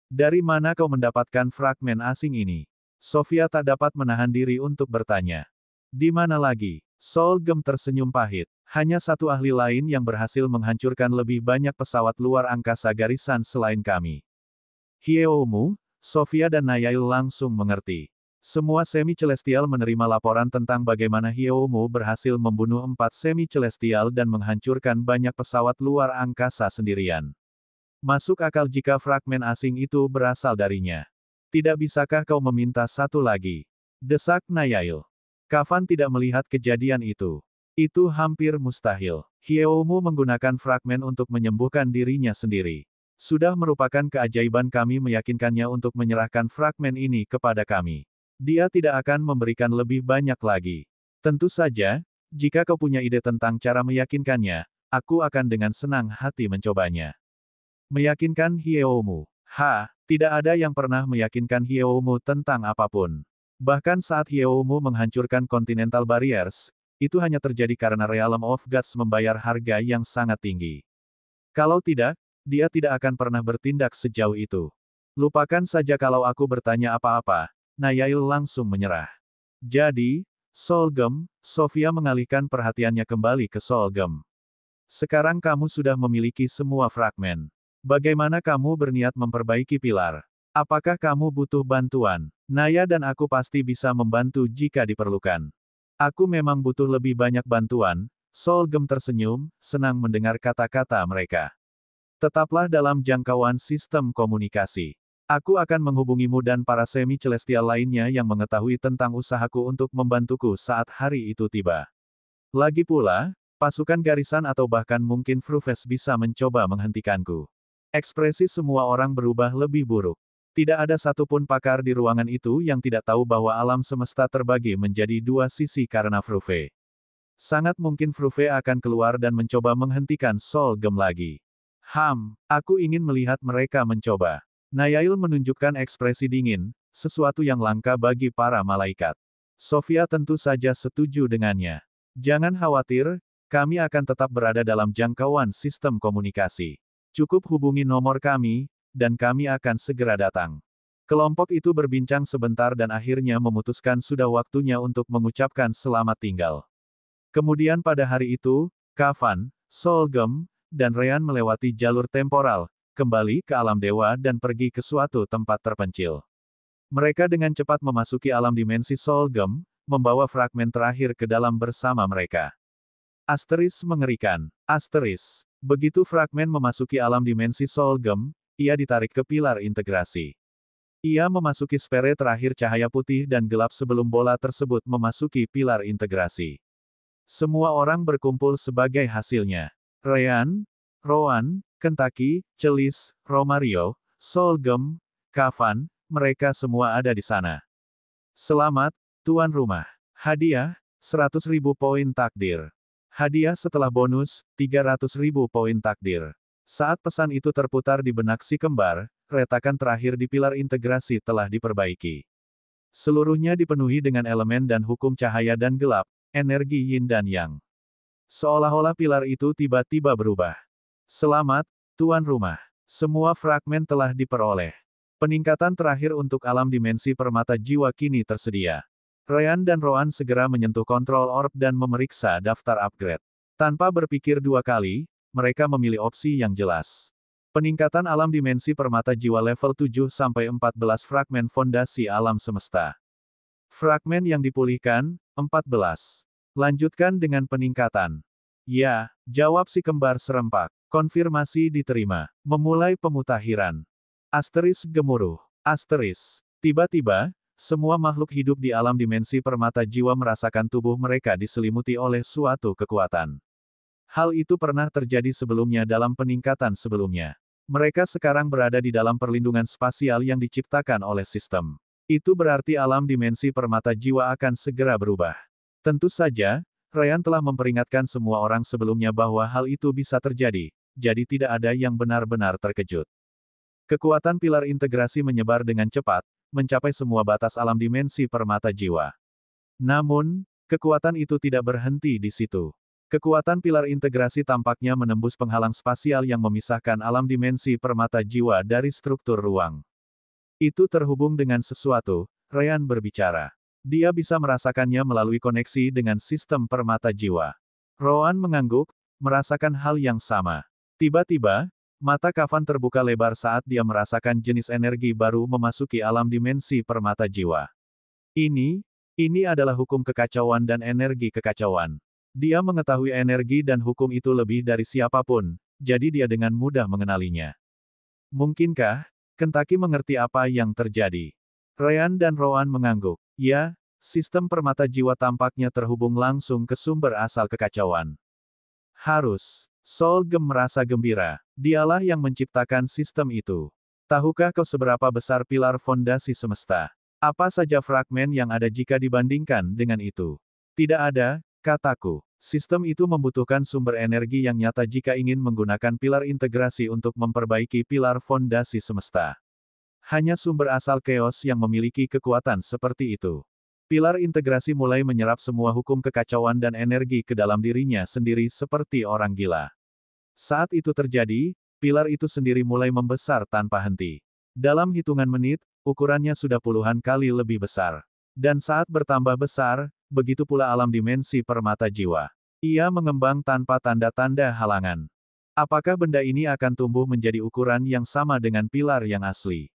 Dari mana kau mendapatkan fragmen asing ini? Sofia tak dapat menahan diri untuk bertanya. Di mana lagi? Solgem tersenyum pahit. Hanya satu ahli lain yang berhasil menghancurkan lebih banyak pesawat luar angkasa garisan selain kami. Hyeoumu, Sofia dan Nayail langsung mengerti. Semua semi-celestial menerima laporan tentang bagaimana Hyeoumu berhasil membunuh 4 semi-celestial dan menghancurkan banyak pesawat luar angkasa sendirian. Masuk akal jika fragmen asing itu berasal darinya. Tidak bisakah kau meminta satu lagi? Desak Nayail. Kafan tidak melihat kejadian itu. Itu hampir mustahil. Hyeoumu menggunakan fragmen untuk menyembuhkan dirinya sendiri. Sudah merupakan keajaiban kami meyakinkannya untuk menyerahkan fragmen ini kepada kami. Dia tidak akan memberikan lebih banyak lagi. Tentu saja, jika kau punya ide tentang cara meyakinkannya, aku akan dengan senang hati mencobanya. Meyakinkan Hyeoumu. Tidak ada yang pernah meyakinkan Hyeoumu tentang apapun. Bahkan saat Hyeoumu menghancurkan Continental Barriers, itu hanya terjadi karena Realm of Gods membayar harga yang sangat tinggi. Kalau tidak, dia tidak akan pernah bertindak sejauh itu. Lupakan saja kalau aku bertanya apa-apa, Nayail langsung menyerah. Jadi, Solgem, Sofia mengalihkan perhatiannya kembali ke Solgem. Sekarang kamu sudah memiliki semua fragmen. Bagaimana kamu berniat memperbaiki pilar? Apakah kamu butuh bantuan? Naya dan aku pasti bisa membantu jika diperlukan. Aku memang butuh lebih banyak bantuan. Solgem tersenyum, senang mendengar kata-kata mereka. Tetaplah dalam jangkauan sistem komunikasi. Aku akan menghubungimu dan para semi-celestial lainnya yang mengetahui tentang usahaku untuk membantuku saat hari itu tiba. Lagi pula, pasukan garisan atau bahkan mungkin Frufes bisa mencoba menghentikanku. Ekspresi semua orang berubah lebih buruk. Tidak ada satupun pakar di ruangan itu yang tidak tahu bahwa alam semesta terbagi menjadi dua sisi karena Frufe. Sangat mungkin Frufe akan keluar dan mencoba menghentikan Solgem lagi. Aku ingin melihat mereka mencoba. Nayail menunjukkan ekspresi dingin, sesuatu yang langka bagi para malaikat. Sofia tentu saja setuju dengannya. Jangan khawatir, kami akan tetap berada dalam jangkauan sistem komunikasi. Cukup hubungi nomor kami, dan kami akan segera datang. Kelompok itu berbincang sebentar dan akhirnya memutuskan sudah waktunya untuk mengucapkan selamat tinggal. Kemudian pada hari itu, Kavan, Solgem, dan Ryan melewati jalur temporal, kembali ke alam dewa dan pergi ke suatu tempat terpencil. Mereka dengan cepat memasuki alam dimensi Solgem, membawa fragmen terakhir ke dalam bersama mereka. Asteris mengerikan. Asteris. Begitu fragmen memasuki alam dimensi Solgem, ia ditarik ke pilar integrasi. Ia memasuki sfere terakhir cahaya putih dan gelap sebelum bola tersebut memasuki pilar integrasi. Semua orang berkumpul sebagai hasilnya. Ryan, Rowan, Kentucky, Chelis, Romario, Solgem, Kavan, mereka semua ada di sana. Selamat, tuan rumah. Hadiah, 100.000 poin takdir. Hadiah setelah bonus, 300.000 poin takdir. Saat pesan itu terputar di benak si kembar, retakan terakhir di pilar integrasi telah diperbaiki. Seluruhnya dipenuhi dengan elemen dan hukum cahaya dan gelap, energi yin dan yang. Seolah-olah pilar itu tiba-tiba berubah. Selamat, tuan rumah. Semua fragmen telah diperoleh. Peningkatan terakhir untuk alam dimensi permata jiwa kini tersedia. Ryan dan Rowan segera menyentuh kontrol orb dan memeriksa daftar upgrade. Tanpa berpikir dua kali, mereka memilih opsi yang jelas. Peningkatan alam dimensi permata jiwa level 7-14 fragmen fondasi alam semesta. Fragmen yang dipulihkan, 14. Lanjutkan dengan peningkatan. Ya, jawab si kembar serempak. Konfirmasi diterima. Memulai pemutakhiran. Asteris gemuruh. Asteris. Tiba-tiba, semua makhluk hidup di alam dimensi permata jiwa merasakan tubuh mereka diselimuti oleh suatu kekuatan. Hal itu pernah terjadi sebelumnya dalam peningkatan sebelumnya. Mereka sekarang berada di dalam perlindungan spasial yang diciptakan oleh sistem. Itu berarti alam dimensi permata jiwa akan segera berubah. Tentu saja, Ryan telah memperingatkan semua orang sebelumnya bahwa hal itu bisa terjadi, jadi tidak ada yang benar-benar terkejut. Kekuatan pilar integrasi menyebar dengan cepat, mencapai semua batas alam dimensi permata jiwa. Namun, kekuatan itu tidak berhenti di situ. Kekuatan pilar integrasi tampaknya menembus penghalang spasial yang memisahkan alam dimensi permata jiwa dari struktur ruang. Itu terhubung dengan sesuatu, Ryan berbicara. Dia bisa merasakannya melalui koneksi dengan sistem permata jiwa. Rowan mengangguk, merasakan hal yang sama. Tiba-tiba, mata Kavan terbuka lebar saat dia merasakan jenis energi baru memasuki alam dimensi permata jiwa. Ini adalah hukum kekacauan dan energi kekacauan. Dia mengetahui energi dan hukum itu lebih dari siapapun, jadi dia dengan mudah mengenalinya. Mungkinkah Kentucky mengerti apa yang terjadi? Ryan dan Rowan mengangguk. Ya, sistem permata jiwa tampaknya terhubung langsung ke sumber asal kekacauan. Harus. Solgem merasa gembira. Dialah yang menciptakan sistem itu. Tahukah kau seberapa besar pilar fondasi semesta? Apa saja fragmen yang ada jika dibandingkan dengan itu? Tidak ada, kataku. Sistem itu membutuhkan sumber energi yang nyata jika ingin menggunakan pilar integrasi untuk memperbaiki pilar fondasi semesta. Hanya sumber asal chaos yang memiliki kekuatan seperti itu. Pilar integrasi mulai menyerap semua hukum kekacauan dan energi ke dalam dirinya sendiri seperti orang gila. Saat itu terjadi, pilar itu sendiri mulai membesar tanpa henti. Dalam hitungan menit, ukurannya sudah puluhan kali lebih besar. Dan saat bertambah besar, begitu pula alam dimensi permata jiwa. Ia mengembang tanpa tanda-tanda halangan. Apakah benda ini akan tumbuh menjadi ukuran yang sama dengan pilar yang asli?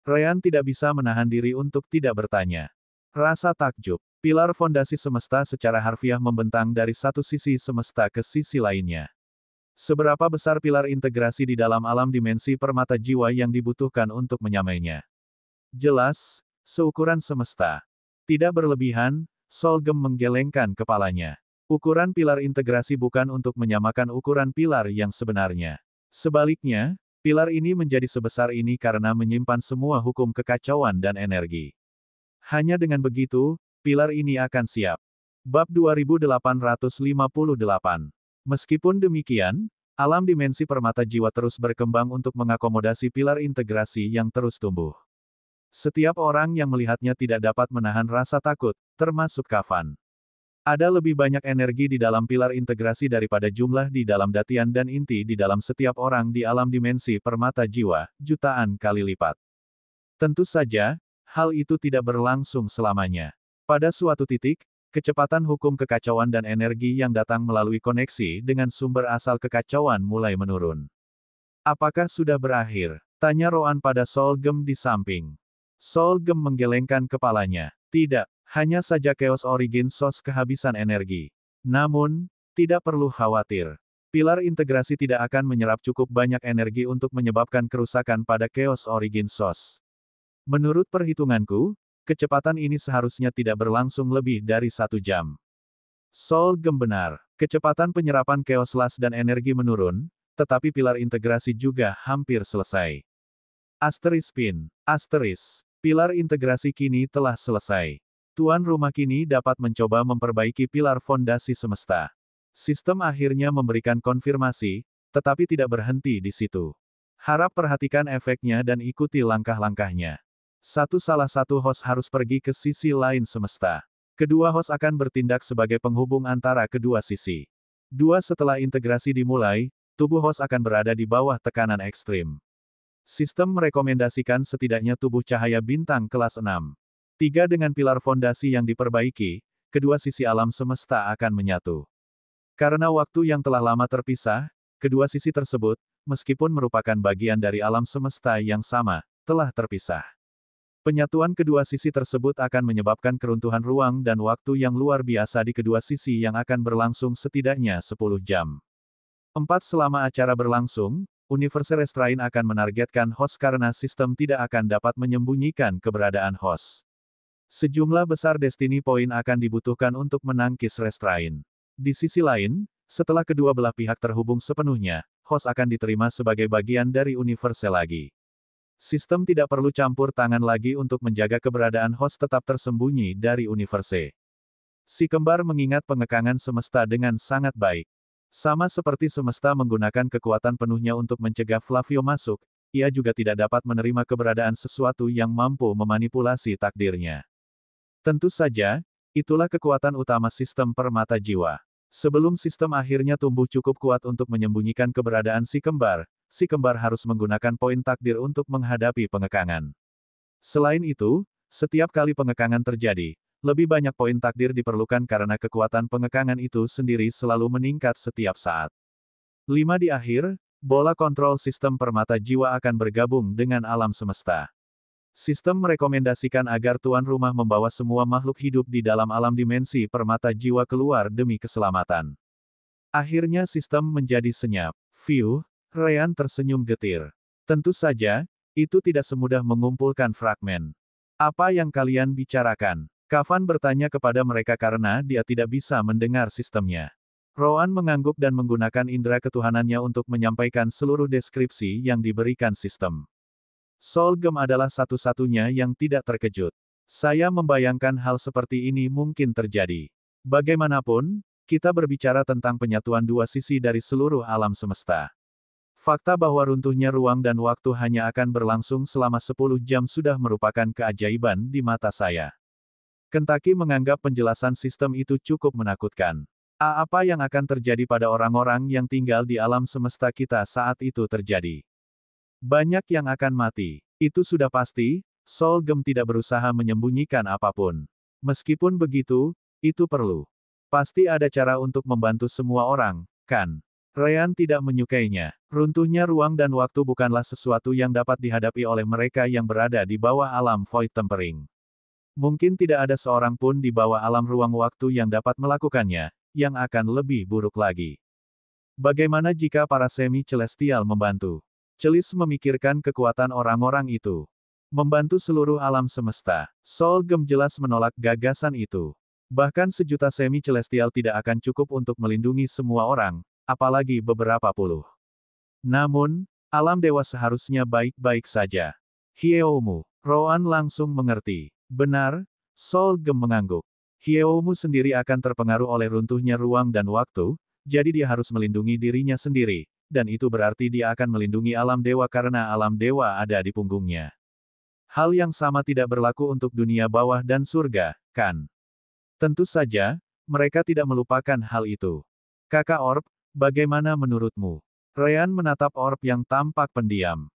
Ryan tidak bisa menahan diri untuk tidak bertanya. Rasa takjub. Pilar fondasi semesta secara harfiah membentang dari satu sisi semesta ke sisi lainnya. Seberapa besar pilar integrasi di dalam alam dimensi permata jiwa yang dibutuhkan untuk menyamainya? Jelas, seukuran semesta. Tidak berlebihan, Solgem menggelengkan kepalanya. Ukuran pilar integrasi bukan untuk menyamakan ukuran pilar yang sebenarnya. Sebaliknya, pilar ini menjadi sebesar ini karena menyimpan semua hukum kekacauan dan energi. Hanya dengan begitu, pilar ini akan siap. Bab 2858. Meskipun demikian, alam dimensi permata jiwa terus berkembang untuk mengakomodasi pilar integrasi yang terus tumbuh. Setiap orang yang melihatnya tidak dapat menahan rasa takut, termasuk Kavan. Ada lebih banyak energi di dalam pilar integrasi daripada jumlah di dalam datian dan inti di dalam setiap orang di alam dimensi permata jiwa, jutaan kali lipat. Tentu saja, hal itu tidak berlangsung selamanya. Pada suatu titik, Kecepatan hukum kekacauan dan energi yang datang melalui koneksi dengan sumber asal kekacauan mulai menurun. Apakah sudah berakhir? Tanya Roan pada Solgem di samping. Solgem menggelengkan kepalanya. Tidak, hanya saja Chaos Origin Source kehabisan energi. Namun, tidak perlu khawatir. Pilar integrasi tidak akan menyerap cukup banyak energi untuk menyebabkan kerusakan pada Chaos Origin Source. Menurut perhitunganku, kecepatan ini seharusnya tidak berlangsung lebih dari 1 jam. Solgem benar. Kecepatan penyerapan Chaos Lash dan energi menurun, tetapi pilar integrasi juga hampir selesai. Pin. Pilar integrasi kini telah selesai. Tuan rumah kini dapat mencoba memperbaiki pilar fondasi semesta. Sistem akhirnya memberikan konfirmasi, tetapi tidak berhenti di situ. Harap perhatikan efeknya dan ikuti langkah-langkahnya. Salah satu host harus pergi ke sisi lain semesta. Kedua host akan bertindak sebagai penghubung antara kedua sisi. Setelah integrasi dimulai, tubuh host akan berada di bawah tekanan ekstrim. Sistem merekomendasikan setidaknya tubuh cahaya bintang kelas 6. Dengan pilar fondasi yang diperbaiki, kedua sisi alam semesta akan menyatu. Karena waktu yang telah lama terpisah, kedua sisi tersebut, meskipun merupakan bagian dari alam semesta yang sama, telah terpisah. Penyatuan kedua sisi tersebut akan menyebabkan keruntuhan ruang dan waktu yang luar biasa di kedua sisi yang akan berlangsung setidaknya 10 jam. Selama acara berlangsung, Universe Restraint akan menargetkan host karena sistem tidak akan dapat menyembunyikan keberadaan host. Sejumlah besar Destiny Point akan dibutuhkan untuk menangkis Restraint. Di sisi lain, setelah kedua belah pihak terhubung sepenuhnya, host akan diterima sebagai bagian dari Universe lagi. Sistem tidak perlu campur tangan lagi untuk menjaga keberadaan host tetap tersembunyi dari Universe. Si kembar mengingat pengekangan semesta dengan sangat baik. Sama seperti semesta menggunakan kekuatan penuhnya untuk mencegah Flavio masuk, ia juga tidak dapat menerima keberadaan sesuatu yang mampu memanipulasi takdirnya. Tentu saja, itulah kekuatan utama sistem permata jiwa. Sebelum sistem akhirnya tumbuh cukup kuat untuk menyembunyikan keberadaan si kembar harus menggunakan poin takdir untuk menghadapi pengekangan. Selain itu, setiap kali pengekangan terjadi, lebih banyak poin takdir diperlukan karena kekuatan pengekangan itu sendiri selalu meningkat setiap saat. Di akhir, bola kontrol sistem permata jiwa akan bergabung dengan alam semesta. Sistem merekomendasikan agar tuan rumah membawa semua makhluk hidup di dalam alam dimensi permata jiwa keluar demi keselamatan. Akhirnya sistem menjadi senyap. Ryan tersenyum getir. Tentu saja, itu tidak semudah mengumpulkan fragmen. Apa yang kalian bicarakan? Kavan bertanya kepada mereka karena dia tidak bisa mendengar sistemnya. Roan mengangguk dan menggunakan indera ketuhanannya untuk menyampaikan seluruh deskripsi yang diberikan sistem. Solgem adalah satu-satunya yang tidak terkejut. Saya membayangkan hal seperti ini mungkin terjadi. Bagaimanapun, kita berbicara tentang penyatuan dua sisi dari seluruh alam semesta. Fakta bahwa runtuhnya ruang dan waktu hanya akan berlangsung selama 10 jam sudah merupakan keajaiban di mata saya. Kentucky menganggap penjelasan sistem itu cukup menakutkan. Apa yang akan terjadi pada orang-orang yang tinggal di alam semesta kita saat itu terjadi? Banyak yang akan mati. Itu sudah pasti, Solgem tidak berusaha menyembunyikan apapun. Meskipun begitu, itu perlu. Pasti ada cara untuk membantu semua orang, kan? Ryan tidak menyukainya. Runtuhnya ruang dan waktu bukanlah sesuatu yang dapat dihadapi oleh mereka yang berada di bawah alam Void Tempering. Mungkin tidak ada seorang pun di bawah alam ruang waktu yang dapat melakukannya, yang akan lebih buruk lagi. Bagaimana jika para semi-celestial membantu? Celis memikirkan kekuatan orang-orang itu. Membantu seluruh alam semesta. Solgem jelas menolak gagasan itu. Bahkan sejuta semi-celestial tidak akan cukup untuk melindungi semua orang, apalagi beberapa puluh. Namun, alam dewa seharusnya baik-baik saja. Hyeoumu. Roan langsung mengerti. Benar, Solgem mengangguk. Hyeoumu sendiri akan terpengaruh oleh runtuhnya ruang dan waktu, jadi dia harus melindungi dirinya sendiri, dan itu berarti dia akan melindungi alam dewa karena alam dewa ada di punggungnya. Hal yang sama tidak berlaku untuk dunia bawah dan surga, kan? Tentu saja, mereka tidak melupakan hal itu. Kakak Orb, bagaimana menurutmu? Ryan menatap Orb yang tampak pendiam.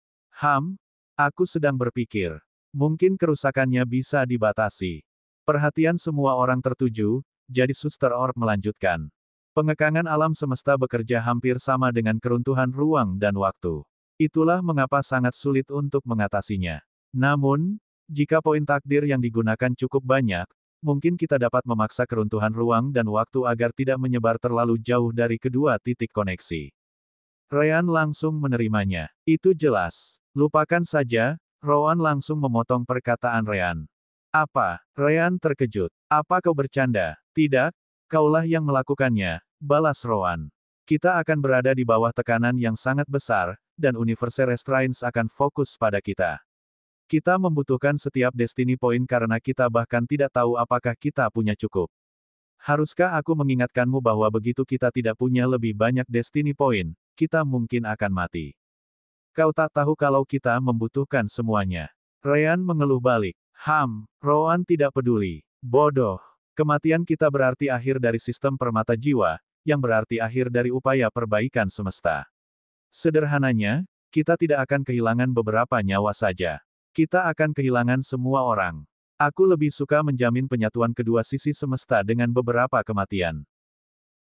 Aku sedang berpikir. Mungkin kerusakannya bisa dibatasi. Perhatian semua orang tertuju, jadi Suster Orb melanjutkan. Pengekangan alam semesta bekerja hampir sama dengan keruntuhan ruang dan waktu. Itulah mengapa sangat sulit untuk mengatasinya. Namun, jika poin takdir yang digunakan cukup banyak, mungkin kita dapat memaksa keruntuhan ruang dan waktu agar tidak menyebar terlalu jauh dari kedua titik koneksi. Ryan langsung menerimanya. Itu jelas. Lupakan saja, Rowan langsung memotong perkataan Ryan. Apa? Ryan terkejut. Apa kau bercanda? Tidak, kaulah yang melakukannya, balas Rowan. Kita akan berada di bawah tekanan yang sangat besar, dan Universe Restraints akan fokus pada kita. Kita membutuhkan setiap Destiny Point karena kita bahkan tidak tahu apakah kita punya cukup. Haruskah aku mengingatkanmu bahwa begitu kita tidak punya lebih banyak Destiny Point, kita mungkin akan mati. Kau tak tahu kalau kita membutuhkan semuanya. Ryan mengeluh balik. Rowan tidak peduli. Bodoh. Kematian kita berarti akhir dari sistem permata jiwa, yang berarti akhir dari upaya perbaikan semesta. Sederhananya, kita tidak akan kehilangan beberapa nyawa saja. Kita akan kehilangan semua orang. Aku lebih suka menjamin penyatuan kedua sisi semesta dengan beberapa kematian.